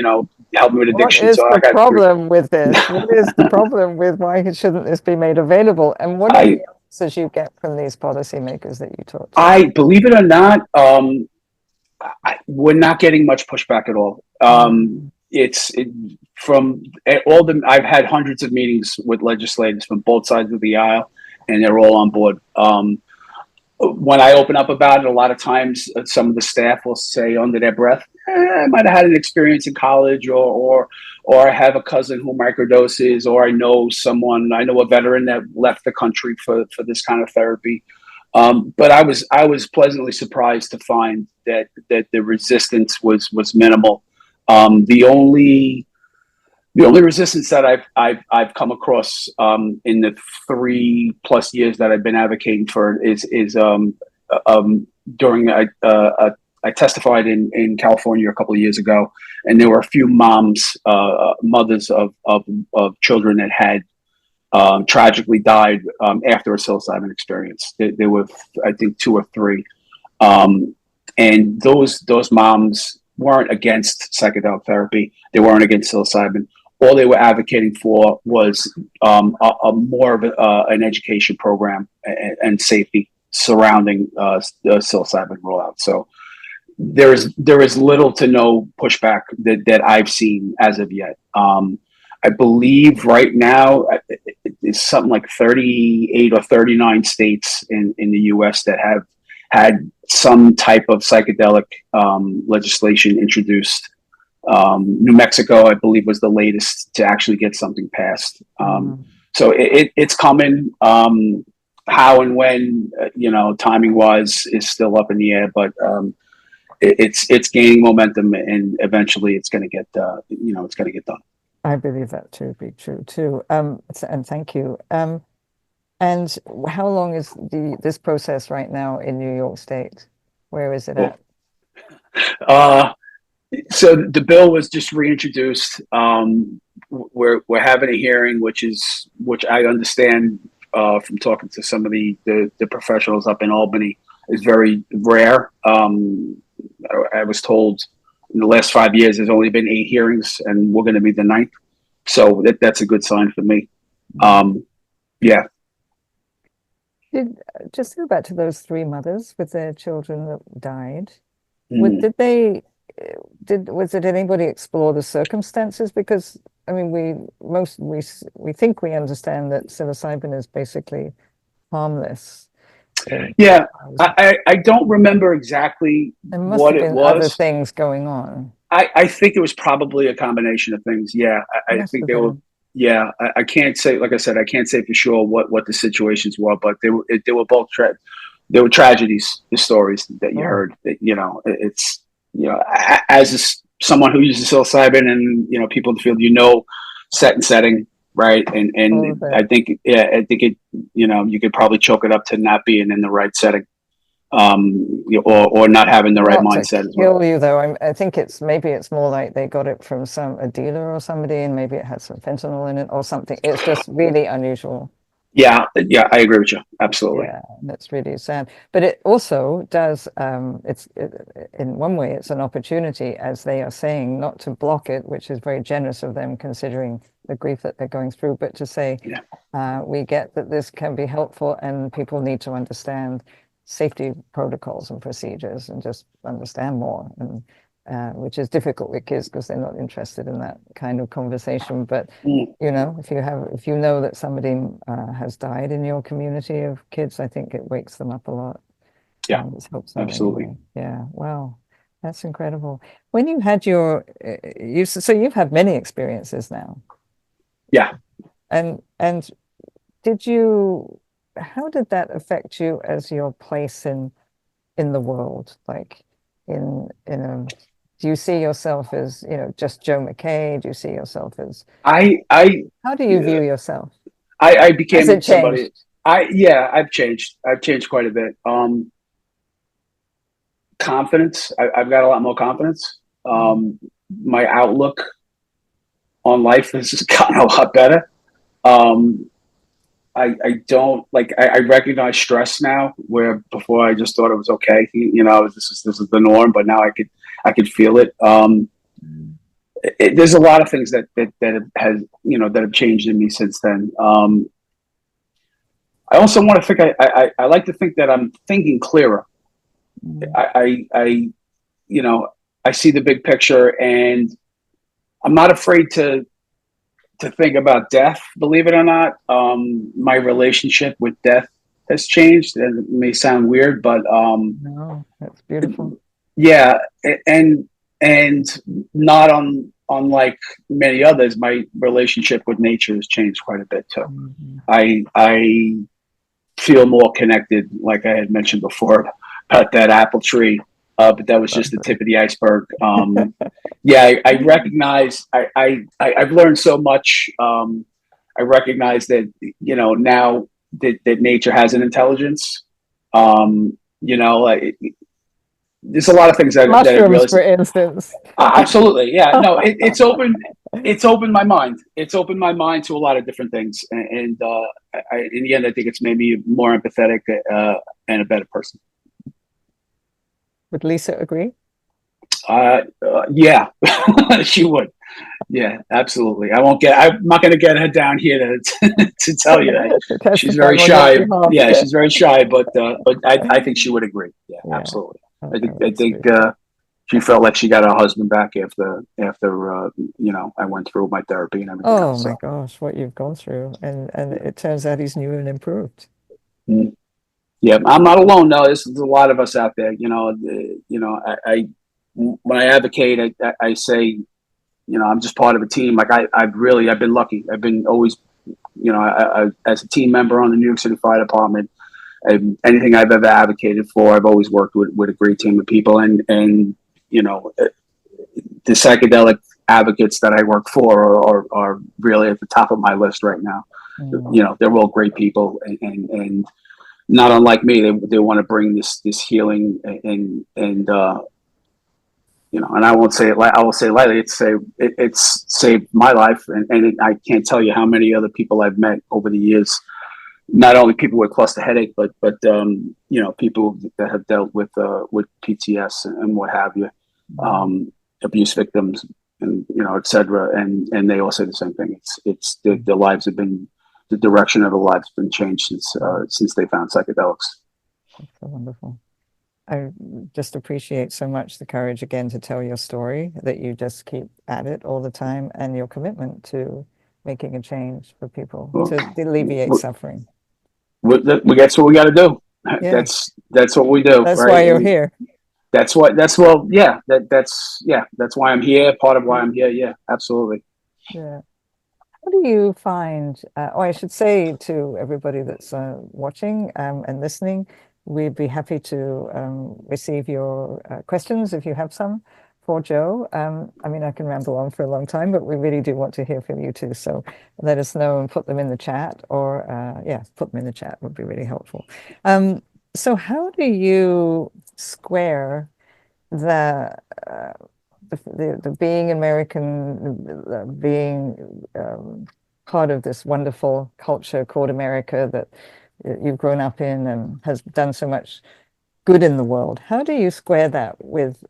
me with addiction.
What is the problem with this? What is the problem with why shouldn't this be made available? And what are the answers you get from these policymakers that you talk to?
I believe it or not, we're not getting much pushback at all. I've had hundreds of meetings with legislators from both sides of the aisle, and they're all on board. When I open up about it, a lot of times some of the staff will say under their breath, I might have had an experience in college, or I have a cousin who microdoses, or I know a veteran that left the country for this kind of therapy. But I was pleasantly surprised to find that the resistance was minimal. The only resistance that I've come across in the 3+ years that I've been advocating for is during I testified in California a couple of years ago, and there were a few mothers of children that had tragically died after a psilocybin experience. There were, I think, 2 or 3, and those moms weren't against psychedelic therapy. They weren't against psilocybin. All they were advocating for was a more of an education program and safety surrounding the psilocybin rollout. So there is little to no pushback that I've seen as of yet. I believe right now it's something like 38 or 39 states in the U.S. that have had some type of psychedelic legislation introduced. New Mexico, I believe, was the latest to actually get something passed. So it's coming. How and when, timing wise, is still up in the air, but it's gaining momentum, and eventually it's going to get it's going to get done.
I believe that to be true too. And thank you. And how long is this process right now in New York State? Where is it at?
So the bill was just reintroduced. We're having a hearing, which I understand from talking to some of the professionals up in Albany, is very rare. I was told in the last 5 years there's only been 8 hearings, and we're going to be the 9th. So that's a good sign for me. Yeah.
Just go back to those 3 mothers with their children that died. Was it anybody explore the circumstances? Because I mean, we think we understand that psilocybin is basically harmless.
Yeah, I don't remember exactly what it was.
Other things going on.
I think it was probably a combination of things. Yeah, I think they were. Yeah, I can't say, like I said, I can't say for sure what the situations were, but they were both they were tragedies. The stories that you heard, it's as someone who uses psilocybin and people in the field, set and setting, right? And I think it, you could probably chalk it up to not being in the right setting. or not having the right
Not to
mindset as well.
kill you, though. I think maybe it's more like they got it from a dealer or somebody, and maybe it had some fentanyl in it or something. It's just really unusual.
Yeah, yeah, I agree with you. Absolutely.
Yeah, that's really sad. But it also does, in one way, it's an opportunity, as they are saying, not to block it, which is very generous of them considering the grief that they're going through, but to say, we get that this can be helpful and people need to understand safety protocols and procedures and just understand more. And which is difficult with kids because they're not interested in that kind of conversation. But if you know that somebody has died in your community of kids, I think it wakes them up a lot.
Yeah,
It helps them
absolutely.
anyway. Yeah, wow, that's incredible. When you had so you've had many experiences now.
Yeah.
And how did that affect you as your place in the world? Like in a do you see yourself as, just Joe McKay? Do you see yourself as how do you view yourself?
I
Has
became
it
somebody.
changed?
I've changed. I've changed quite a bit. Confidence. I've got a lot more confidence. My outlook on life has gotten a lot better. I don't like. I recognize stress now, where before I just thought it was okay. This is the norm, but now I could feel it. There's a lot of things that have changed in me since then. I also want to think. I like to think that I'm thinking clearer. I I see the big picture, and I'm not afraid to think about death. Believe it or not, my relationship with death has changed. And it may sound weird, but
no, that's beautiful.
Yeah, and not unlike many others, my relationship with nature has changed quite a bit too. I feel more connected, like I had mentioned before, about that apple tree. But that was just the tip of the iceberg. I recognize. I've learned so much. I recognize that now that nature has an intelligence. There's a lot of things that
Mushrooms,
really,
for instance.
absolutely, yeah. No, it's opened my mind. It's opened my mind to a lot of different things, and in the end, I think it's made me more empathetic and a better person.
Would Lisa agree?
Yeah, she would. Yeah, absolutely. I'm not going to get her down here to tell you that. She's very shy. Yeah, she's very shy, but I think she would agree. Yeah, absolutely. I think she felt like she got her husband back after I went through my therapy and everything else.
Oh my gosh, what you've gone through, and it turns out he's new and improved.
Yeah, I'm not alone. No, there's a lot of us out there. When I advocate, I say, I'm just part of a team. Like I've been lucky. I've been always, as a team member on the New York City Fire Department, anything I've ever advocated for, I've always worked with a great team of people. And the psychedelic advocates that I work for are really at the top of my list right now. They're all great people, and not unlike me, they want to bring this healing and I won't say it. I will say it lightly. It's saved my life, and I can't tell you how many other people I've met over the years. Not only people with cluster headache, but people that have dealt with PTS and what have you, abuse victims, and etc. And they all say the same thing. It's their lives have been, the direction of their lives has been changed since they found psychedelics.
That's so wonderful. I just appreciate so much the courage again to tell your story, that you just keep at it all the time, and your commitment to making a change for people to alleviate suffering.
That's what we got to do.
Yeah.
That's what we do.
That's
right?
why you're here.
That's why I'm here. Part of why I'm here. Yeah, absolutely.
Yeah. How do you find, or I should say to everybody that's watching and listening, we'd be happy to receive your questions if you have some for Joe. I mean, I can ramble on for a long time, but we really do want to hear from you too. So let us know and put them in the chat, or put them in the chat would be really helpful. So how do you square the the being American, being part of this wonderful culture called America that you've grown up in and has done so much good in the world? How do you square that with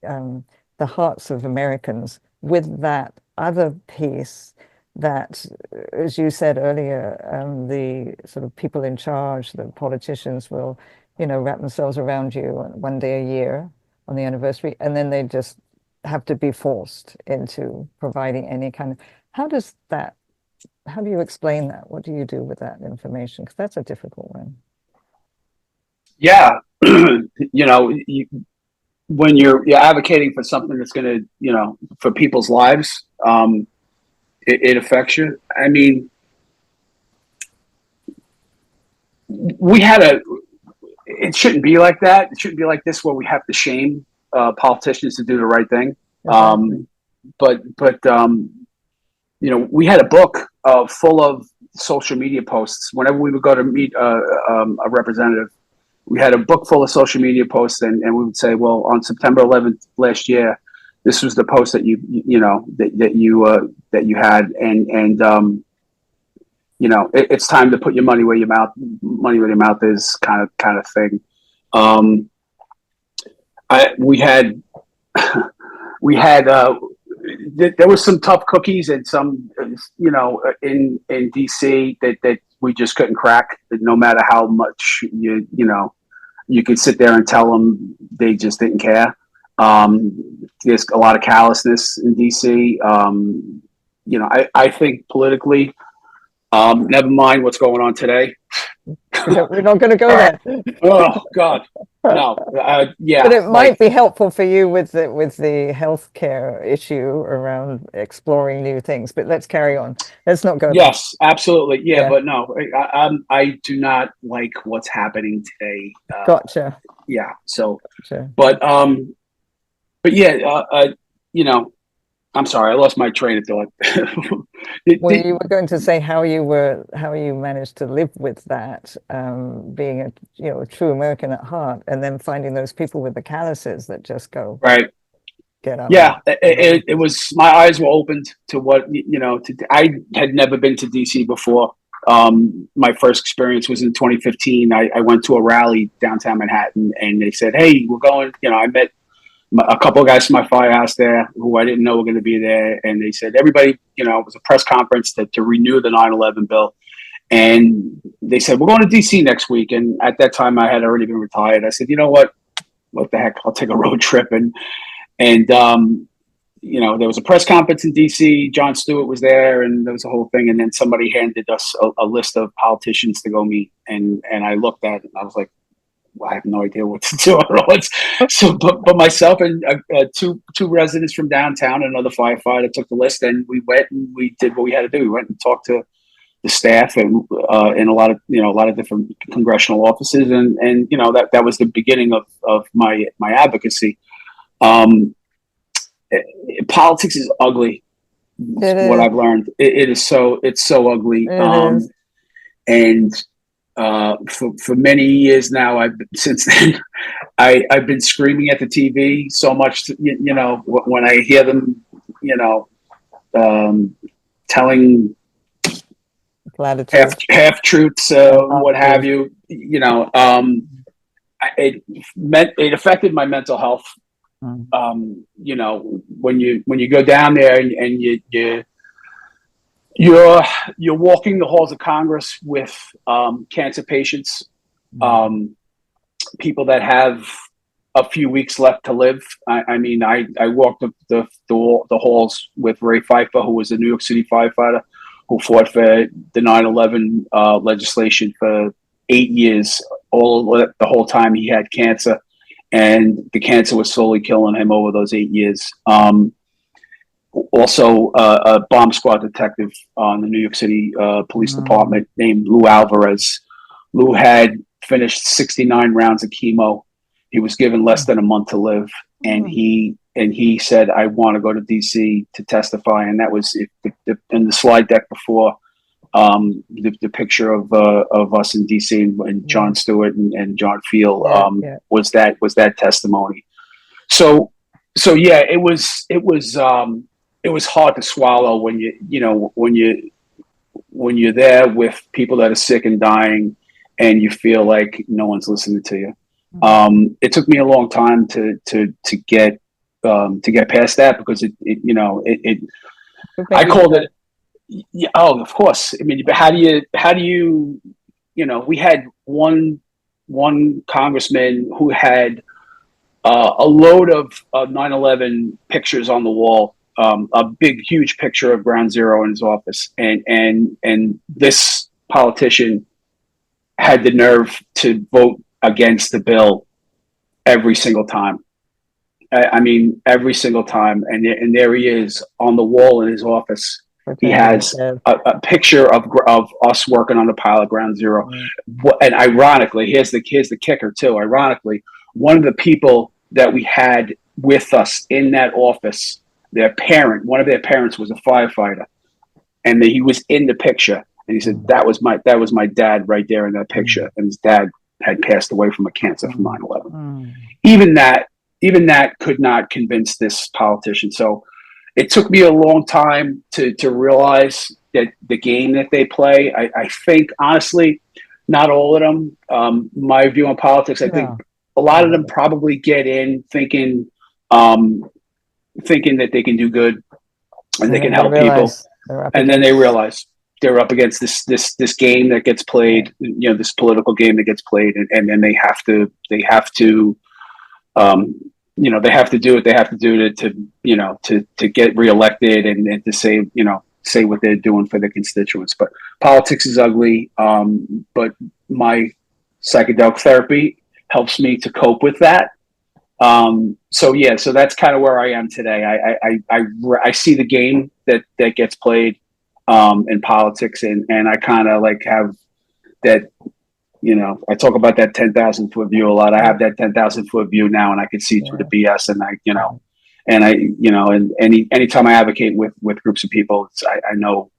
um, the hearts of Americans with that other piece that, as you said earlier, the sort of people in charge, the politicians will, wrap themselves around you one day a year on the anniversary, and then they just have to be forced into providing any kind of, how does that, how do you explain that? What do you do with that information? Because that's a difficult one.
Yeah, when you're advocating for something that's going to, for people's lives, it affects you. I mean, we had a. It shouldn't be like that. It shouldn't be like this where we have to shame politicians to do the right thing.
Exactly.
But we had a book full of social media posts. Whenever we would go to meet a representative, we had a book full of social media posts, and we would say, well, on September 11th last year, this was the post that that you had, and it's time to put your money where your mouth is, kind of thing. Um, we had we had there was some tough cookies and some in DC that we just couldn't crack. No matter how much you could sit there and tell them, they just didn't care. There's a lot of callousness in DC. I think politically, never mind what's going on today.
We're not going to go there.
Oh God, no. Yeah,
but it might be helpful for you with the healthcare issue around exploring new things. But let's carry on. Let's not go there.
Yes, absolutely. Yeah, but no, I do not like what's happening today.
Gotcha.
Yeah. So,
Gotcha.
but yeah, I'm sorry, I lost my train of thought.
Well, you were going to say how you managed to live with that, being a true American at heart, and then finding those people with the calluses that just go
right.
Get up.
Yeah, it was, my eyes were opened to what I had never been to DC before. My first experience was in 2015. I went to a rally downtown Manhattan, and they said, "Hey, we're going." I met a couple of guys from my firehouse there who I didn't know were going to be there. And they said, everybody, it was a press conference to renew the 9/11 bill. And they said, we're going to DC next week. And at that time I had already been retired. I said, you know what the heck, I'll take a road trip. And there was a press conference in DC. Jon Stewart was there, and there was a whole thing. And then somebody handed us a list of politicians to go meet. And I looked at it and I was like, I have no idea what to do. So, but myself and two residents from downtown, another firefighter, took the list, and we went and we did what we had to do. We went and talked to the staff and in a lot of different congressional offices, and that was the beginning of my advocacy. Politics is ugly. What I've learned, it's so ugly. And for many years now, since then, I've been screaming at the TV so much, when I hear them, telling half truths, what have you, it affected my mental health. When you go down there and you're walking the halls of Congress with cancer patients, people that have a few weeks left to live. I walked the halls with Ray Pfeiffer, who was a New York City firefighter, who fought for the 9/11 legislation for 8 years. The whole time he had cancer, and the cancer was slowly killing him over those 8 years. Also, a bomb squad detective on the New York City Police Department named Lou Alvarez. Lou had finished 69 rounds of chemo. He was given less than a month to live, and he said, "I want to go to DC to testify." And that was in the slide deck before the picture of us in DC and John Stewart and John Field was that testimony. So yeah, it was hard to swallow when you're there with people that are sick and dying, and you feel like no one's listening to you. It took me a long time to get past that, because I called it. Yeah, oh, of course. I mean, how do you, we had one congressman who had a load of 9/11 pictures on the wall, a big, huge picture of Ground Zero in his office, and this politician had the nerve to vote against the bill every single time. I mean, every single time, and there he is on the wall in his office. He has a picture of us working on the pilot Ground Zero. And ironically, here's the kicker too. Ironically, one of the people that we had with us in that office, one of their parents was a firefighter, and he was in the picture. And he said, that was my dad right there in that picture. And his dad had passed away from a cancer from 9/11. Even that could not convince this politician. So it took me a long time to realize that the game that they play, I think, honestly, not all of them, my view on politics, I think a lot of them probably get in thinking that they can do good and they can help people. And then they realize they're up against this game that gets played, this political game that gets played. And then they have to they have to do what they have to do to get reelected and to say what they're doing for their constituents. But politics is ugly. But my psychedelic therapy helps me to cope with that. So that's kind of where I am today. I see the game that gets played in politics, and I kind of like have that. I talk about that 10,000 foot view a lot. I have that 10,000 foot view now, and I can see through the BS. And anytime I advocate with groups of people, I know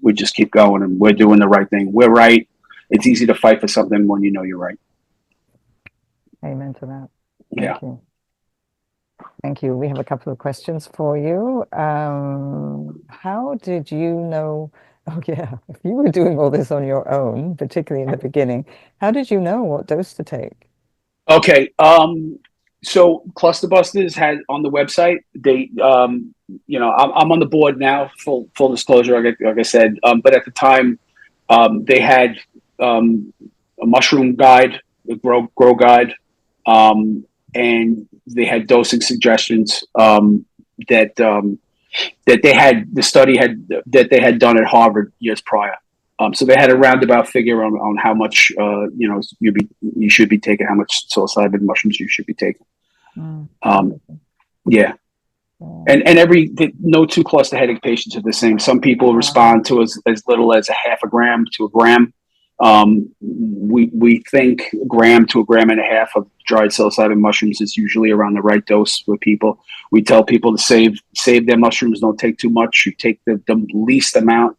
we just keep going, and we're doing the right thing. We're right. It's easy to fight for something when you know you're right.
Amen to that. Thank you. Thank you. We have a couple of questions for you. How did you know? Oh, yeah. If you were doing all this on your own, particularly in the beginning, how did you know what dose to take?
Okay. So Clusterbusters had on the website, they, I'm on the board now, full disclosure, like I said. But at the time, they had a mushroom guide, a grow guide, and they had dosing suggestions that they had that they had done at Harvard years prior. So they had a roundabout figure on how much you should be taking, how much psilocybin mushrooms you should be taking. Yeah. And no two cluster headache patients are the same. Some people respond to as little as a half a gram to a gram. We think a gram to a gram and a half of dried psilocybin mushrooms is usually around the right dose for people. We tell people to save their mushrooms. Don't take too much. You take the least amount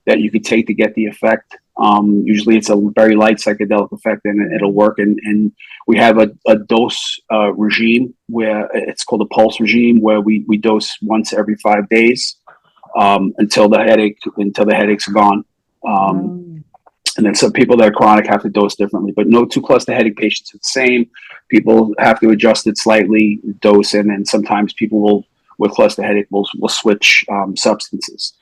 that you could take to get the effect. Usually it's a very light psychedelic effect, and it'll work. And we have a dose regime where it's called a pulse regime, where we dose once every 5 days until the headaches are gone. And then some people that are chronic have to dose differently, but no two cluster headache patients are the same. People have to adjust it slightly, dose, and then sometimes people with cluster headache will switch substances.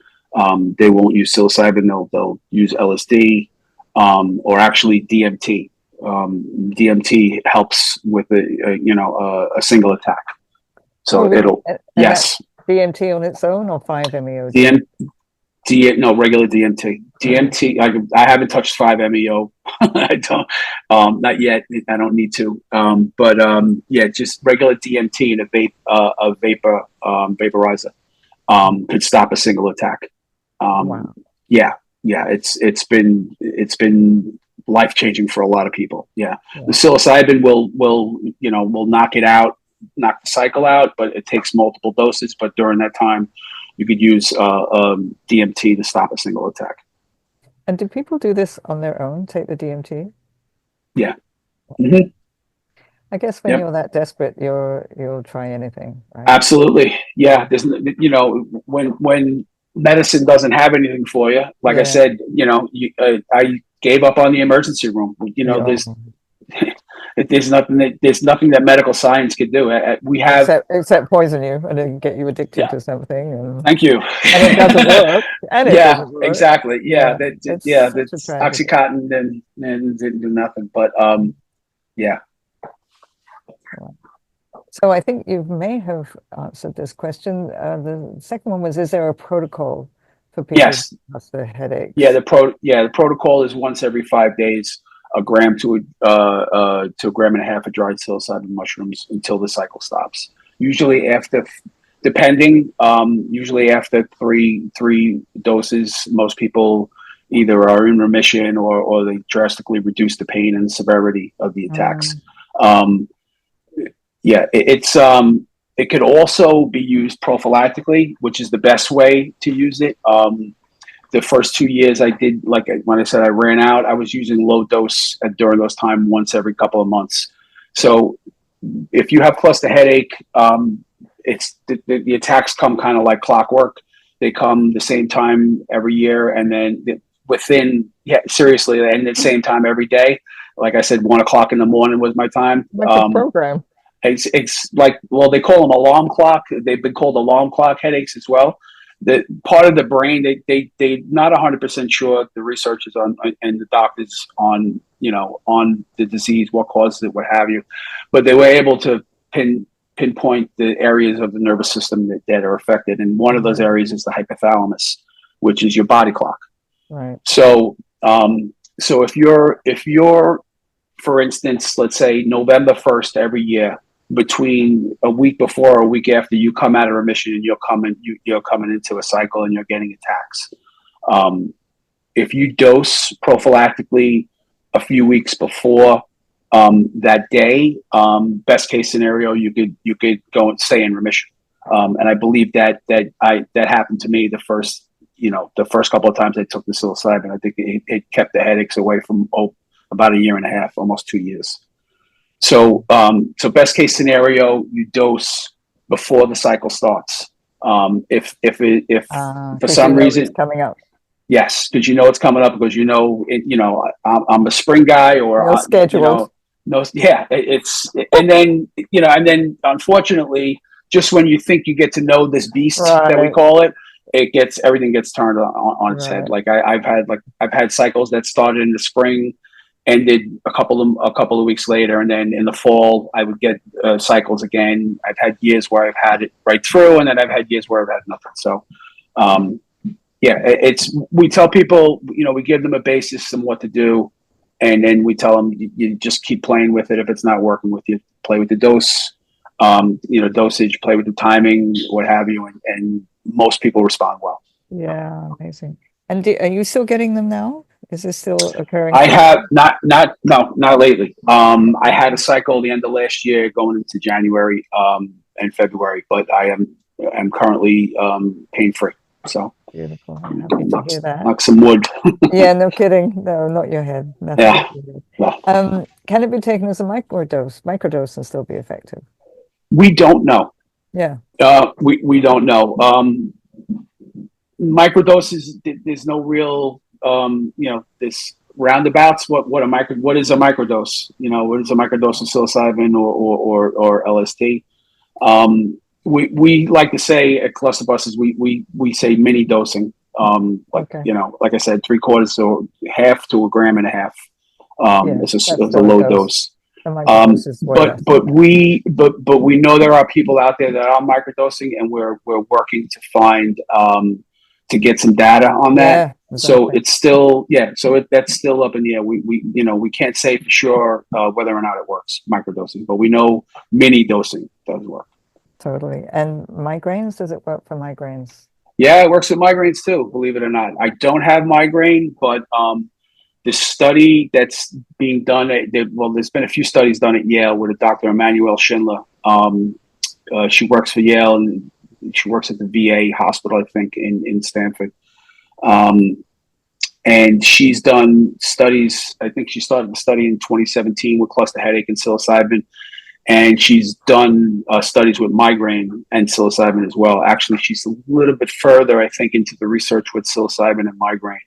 They won't use psilocybin; they'll use LSD or actually DMT. DMT helps with a single attack. So yes.
DMT on its own or 5-MeO?
Regular DMT. DMT. I haven't touched 5-MeO. I don't. Not yet. I don't need to. But just regular DMT in a vaporizer could stop a single attack.
Wow.
Yeah. It's been life changing for a lot of people. Yeah. The psilocybin will knock it out, knock the cycle out, but it takes multiple doses. But during that time, you could use DMT to stop a single attack.
And do people do this on their own, take the DMT?
Yeah. Mm-hmm.
I guess when
Yep.
you're that desperate, you'll try anything, right?
Absolutely. Yeah. There's, when medicine doesn't have anything for you, like I
Yeah.
said, I gave up on the emergency room.
Yeah.
There's nothing that medical science could do. We have,
except poison you and then get you addicted
yeah.
to something, and
Thank you.
it doesn't work. And it
Yeah,
doesn't work.
exactly. Yeah,
It's such a
that's
tragedy.
Oxycontin and didn't do nothing. But yeah.
So I think you may have answered this question. The second one was, is there a protocol for people
Yes.
who have the headaches?
Yeah, the protocol is once every 5 days, a gram to a gram and a half of dried psilocybin mushrooms until the cycle stops. Usually after, usually after three doses, most people either are in remission or they drastically reduce the pain and severity of the attacks. Yeah, it could also be used prophylactically, which is the best way to use it. The first 2 years I did, like when I said I ran out, I was using low dose during those time once every couple of months. So if you have cluster headache, it's the attacks come kind of like clockwork. They come the same time every year, and then seriously, and the same time every day. Like I said, 1 o'clock in the morning was my time.
Like a program.
It's like, well, they call them alarm clock. They've been called alarm clock headaches as well. The part of the brain, they not 100% sure, the researchers on and the doctors on the disease, what causes it, what have you, but they were able to pinpoint the areas of the nervous system that are affected, and one of those areas is the hypothalamus, which is your body clock.
Right.
So if you're for instance, let's say November 1st every year, between a week before or a week after you come out of remission and you're coming into a cycle and you're getting attacks. If you dose prophylactically a few weeks before that day, best case scenario, you could go and stay in remission. And I believe that happened to me the first couple of times I took the psilocybin. I think it kept the headaches away from about a year and a half, almost 2 years. So best case scenario, you dose before the cycle starts. If for some reason
it's coming up,
yes, because it's coming up, because I'm a spring guy, or
scheduled.
And then unfortunately, just when you think you get to know this beast that we call it, everything gets turned on its head. Like I've had cycles that started in the spring, ended a couple of weeks later, and then in the fall I would get cycles again. I've had years where I've had it right through, and then I've had years where I've had nothing. So we tell people, we give them a base system, what to do, and then we tell them you just keep playing with it. If it's not working with you, play with the dose, dosage, play with the timing, what have you, and most people respond well.
Yeah, amazing. And are you still getting them now? Is this still occurring?
I have not lately. I had a cycle the end of last year going into January and February, but I am currently pain free. So
beautiful. I'm happy to hear that.
Knock some wood.
Yeah, no kidding. No, not your head. Nothing.
Yeah.
Well. Can it be taken as a microdose and still be effective?
We don't know.
Yeah.
We don't know. Microdoses, there's no real this roundabouts. What is a microdose? What is a microdose of psilocybin or LSD? We like to say at Clusterbusters, we say mini dosing. Like I said, 3/4 or half to a gram and a half. It's a low dose. But we know there are people out there that are microdosing, and we're working to find to get some data on that. Yeah, exactly. So it's still that's still up in the air. We can't say for sure whether or not it works, microdosing, but we know mini dosing does work.
Totally. And migraines, does it work for migraines?
Yeah, it works with migraines too, believe it or not. I don't have migraine, but the study that's being done, there's been a few studies done at Yale with a Dr. Emmanuel Schindler. She works for Yale, and She works at the VA hospital, I think, in Stanford. And she's done studies. I think she started the study in 2017 with cluster headache and psilocybin. And she's done studies with migraine and psilocybin as well. Actually, she's a little bit further, I think, into the research with psilocybin and migraine.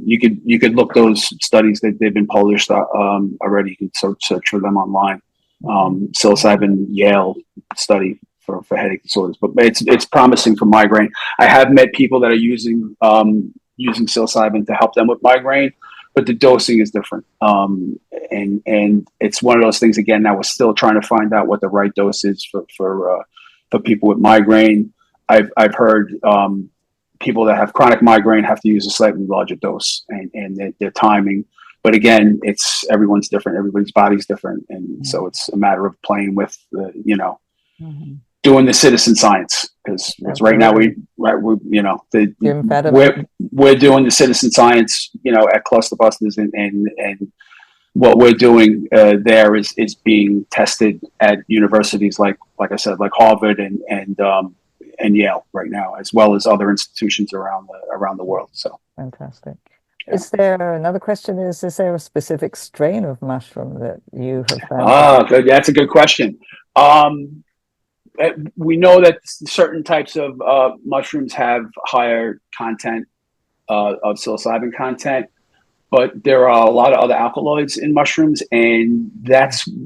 You could look those studies that they've been published already. You can search for them online. Psilocybin Yale study for headache disorders, but it's promising for migraine. I have met people that are using psilocybin to help them with migraine, but the dosing is different. And it's one of those things, again, that we're still trying to find out what the right dose is for people with migraine. I've heard people that have chronic migraine have to use a slightly larger dose, and their timing. But again, everyone's different. Everybody's body's different. And so it's a matter of playing with doing the citizen science, because right now we're doing the citizen science, at Clusterbusters, and what we're doing there is being tested at universities like I said, like Harvard and Yale right now, as well as other institutions around the world. So
fantastic. Yeah. Is there another question? Is there a specific strain of mushroom that you have found?
That's a good question. We know that certain types of mushrooms have higher content of psilocybin content, but there are a lot of other alkaloids in mushrooms, and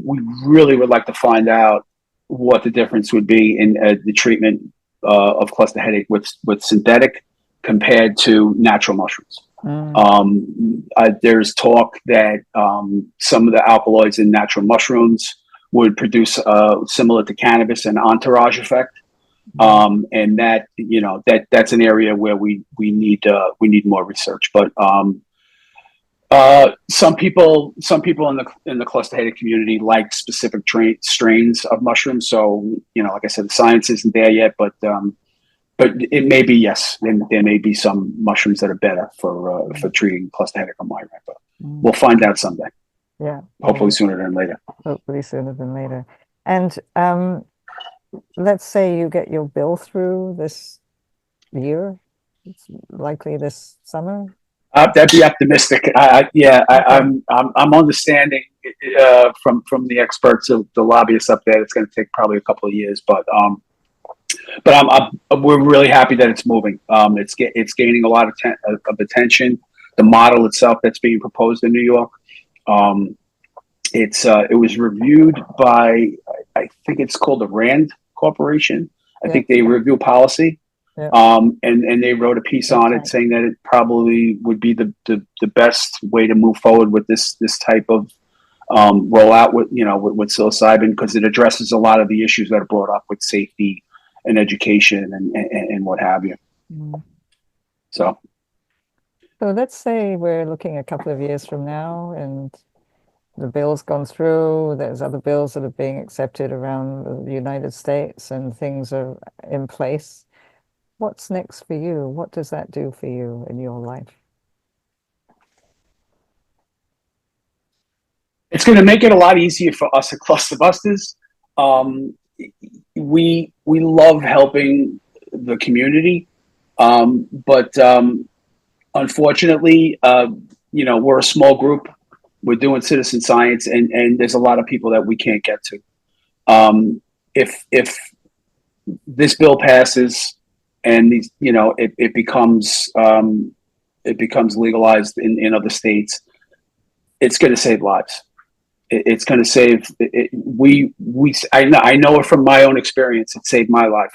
we really would like to find out what the difference would be in the treatment of cluster headache with synthetic compared to natural mushrooms. There's talk that some of the alkaloids in natural mushrooms would produce similar to cannabis an entourage effect, and that's an area where we need more research. But some people in the cluster headache community like specific strains of mushrooms. So like I said, the science isn't there yet, but it may be, yes, there may be some mushrooms that are better for treating cluster headache or migraine. But we'll find out someday.
Yeah.
Hopefully sooner than later.
Hopefully sooner than later. And let's say you get your bill through this year. It's likely this summer.
That'd be optimistic. I'm understanding from the experts of the lobbyists up there, it's going to take probably a couple of years, but we're really happy that it's moving. It's gaining a lot of attention. The model itself that's being proposed in New York. It was reviewed by, I think it's called the RAND Corporation. I think they review policy. Yeah. And they wrote a piece on it saying that it probably would be the best way to move forward with this type of rollout with psilocybin, because it addresses a lot of the issues that are brought up with safety and education and what have you. So
let's say we're looking a couple of years from now, and the bill's gone through. There's other bills that are being accepted around the United States, and things are in place. What's next for you? What does that do for you in your life?
It's going to make it a lot easier for us at Clusterbusters. We love helping the community, but unfortunately, we're a small group. We're doing citizen science, and there's a lot of people that we can't get to. If this bill passes, and these, it becomes legalized in other states, it's going to save lives. It's going to save. I know it from my own experience. It saved my life.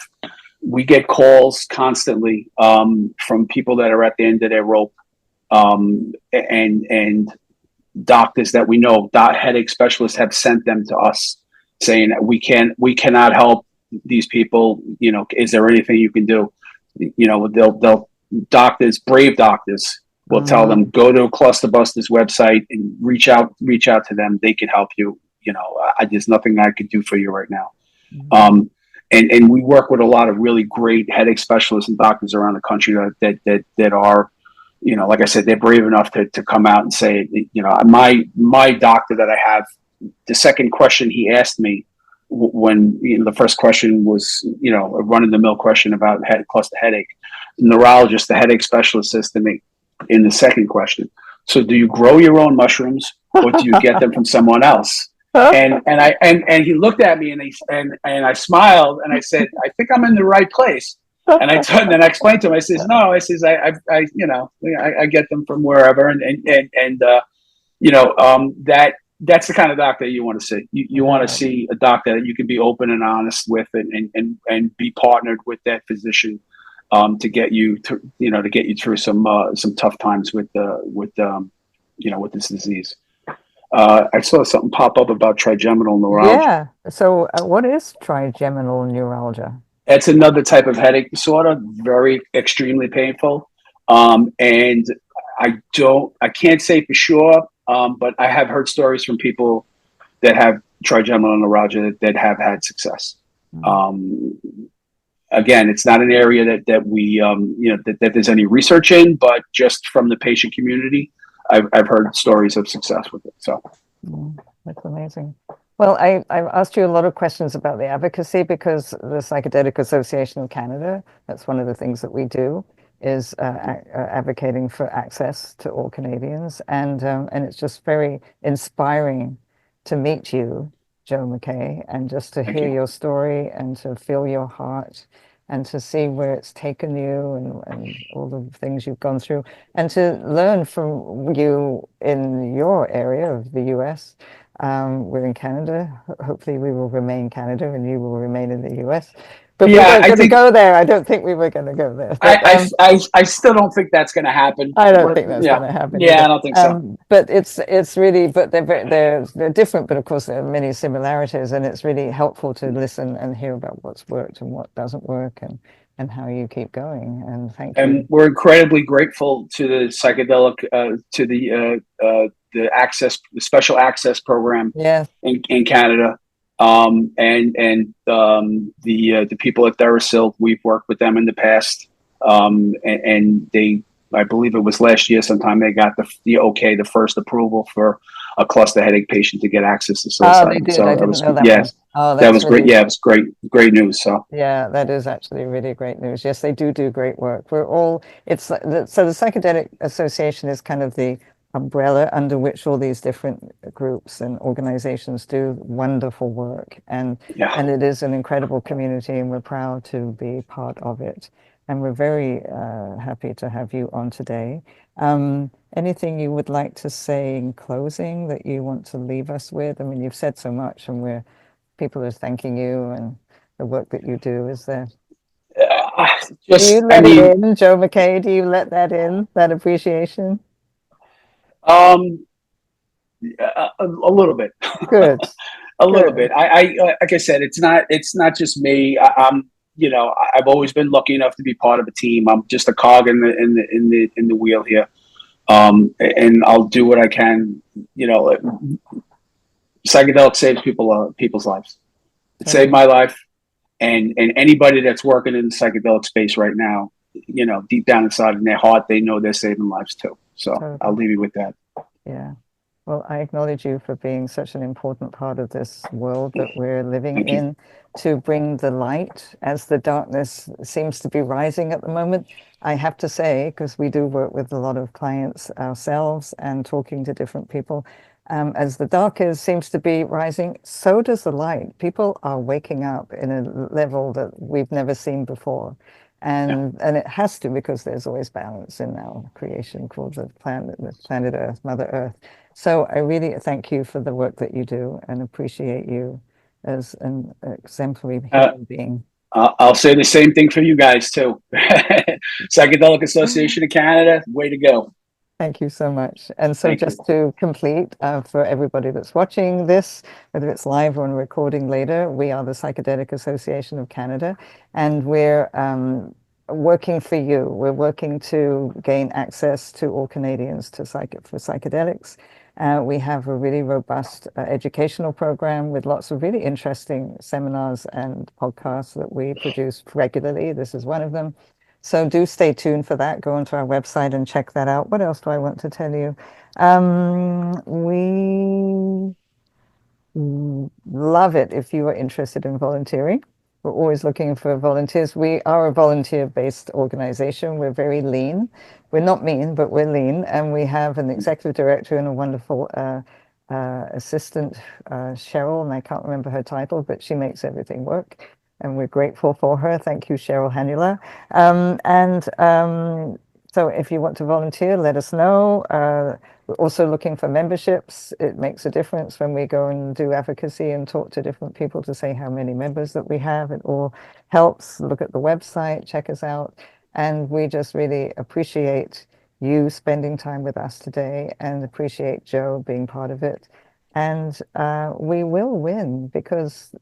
We get calls constantly from people that are at the end of their rope, and doctors that we know, headache specialists, have sent them to us saying that we cannot help these people. Is there anything you can do? They'll brave doctors will tell them, go to Clusterbusters website and reach out to them. They can help you. There's nothing I could do for you right now. And we work with a lot of really great headache specialists and doctors around the country that are, like I said, they're brave enough to come out and say, my doctor that I have, the second question he asked me when the first question was, a run-of-the-mill question about cluster headache, the neurologist, the headache specialist, says to me in the second question, "So do you grow your own mushrooms, or do you get them from someone else?" And he looked at me and I smiled and I said, "I think I'm in the right place." And then I explained to him. I says, "No," I says, I get them from wherever, that's the kind of doctor you want to see. You want to see a doctor that you can be open and honest with, and be partnered with that physician, to get you through some tough times with this disease. I saw something pop up about trigeminal neuralgia.
Yeah. So what is trigeminal neuralgia?
It's another type of headache disorder, very extremely painful. And I can't say for sure, but I have heard stories from people that have trigeminal neuralgia that have had success. Again, it's not an area that we, that there's any research in, but just from the patient community, I've heard stories of success with it. So
that's amazing. Well, I've asked you a lot of questions about the advocacy because the Psychedelic Association of Canada, that's one of the things that we do, is advocating for access to all Canadians. And it's just very inspiring to meet you, Joe McKay, and just to hear your story and to feel your heart and to see where it's taken you and all the things you've gone through, and to learn from you in your area of the US. We're in Canada. Hopefully we will remain Canada and you will remain in the US. But we weren't going to go there. I don't think we were going to go there. But,
I still don't think that's going to happen.
I don't think that's going to happen.
Yeah, I don't think so.
But it's really, but they're different. But of course, there are many similarities, and it's really helpful to listen and hear about what's worked and what doesn't work, and how you keep going. And thank you.
And we're incredibly grateful to the psychedelic, to the special access program in Canada. The people at TheraSil, we've worked with them in the past, and they, I believe it was last year sometime, they got the first approval for a cluster headache patient to get access to psilocybin.
Oh, they did. I didn't know that. Yes.
Oh, that was great. Yeah, it was great news. So
yeah, that is actually really great news. Yes, they do great work. We're all, so the Psychedelic Association is kind of the umbrella under which all these different groups and organizations do wonderful work, and it is an incredible community, and we're proud to be part of it, and we're very happy to have you on today. Anything you would like to say in closing that you want to leave us with? I mean, you've said so much, and people are thanking you and the work that you do. Is there do you let it in, Joe McKay? Do you let that in, that appreciation?
A little bit.
Good.
A little bit. I like I said, it's not just me. I've always been lucky enough to be part of a team. I'm just a cog in the wheel here. And I'll do what I can. Psychedelic saves people's lives. It saved my life, and anybody that's working in the psychedelic space right now, deep down inside in their heart, they know they're saving lives too. So I'll leave you with that.
Yeah. Well, I acknowledge you for being such an important part of this world that we're living in, to bring the light as the darkness seems to be rising at the moment. I have to say, because we do work with a lot of clients ourselves and talking to different people, as the darkness seems to be rising, so does the light. People are waking up in a level that we've never seen before. And it has to, because there's always balance in our creation called the planet Earth, Mother Earth. So I really thank you for the work that you do and appreciate you as an exemplary human being.
I'll say the same thing for you guys too. Psychedelic Association of Canada, way to go.
Thank you so much. And so just to complete, for everybody that's watching this, whether it's live or on recording later, we are the Psychedelic Association of Canada, and we're working for you. We're working to gain access to all Canadians for psychedelics. We have a really robust educational program with lots of really interesting seminars and podcasts that we produce regularly. This is one of them. So do stay tuned for that. Go onto our website and check that out. What else do I want to tell you? love it if you are interested in volunteering. We're always looking for volunteers. We are a volunteer-based organization. We're very lean. We're not mean, but we're lean. And we have an executive director and a wonderful assistant, Cheryl, and I can't remember her title, but she makes everything work. And we're grateful for her. Thank you, Cheryl Hanula. So if you want to volunteer, let us know. We're also looking for memberships. It makes a difference when we go and do advocacy and talk to different people to say how many members that we have. It all helps. Look at the website, check us out. And we just really appreciate you spending time with us today and appreciate Joe being part of it. And we will win because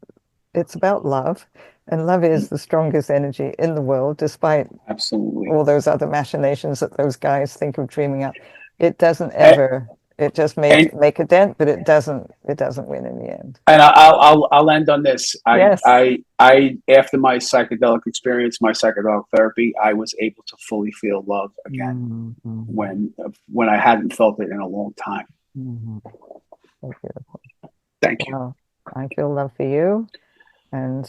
it's about love, and love is the strongest energy in the world, despite
Absolutely.
all those other machinations that those guys think of dreaming up. It doesn't
And,
ever. It just may
and
make a dent, but it doesn't. It doesn't win in the end.
and I'll end on this.
Yes.
I after my psychedelic experience, my psychedelic therapy, I was able to fully feel love again when I hadn't felt it in a long time.
So beautiful.
Thank you.
Well, I feel love for you, and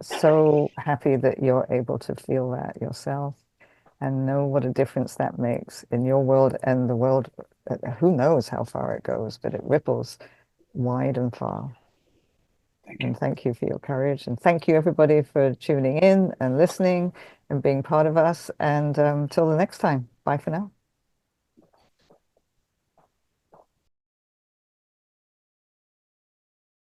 so happy that you're able to feel that yourself and know what a difference that makes in your world and the world. Who knows how far it goes, but it ripples wide and far.
Thank you.
And thank you for your courage. And thank you, everybody, for tuning in and listening and being part of us. And till the next time, bye for now.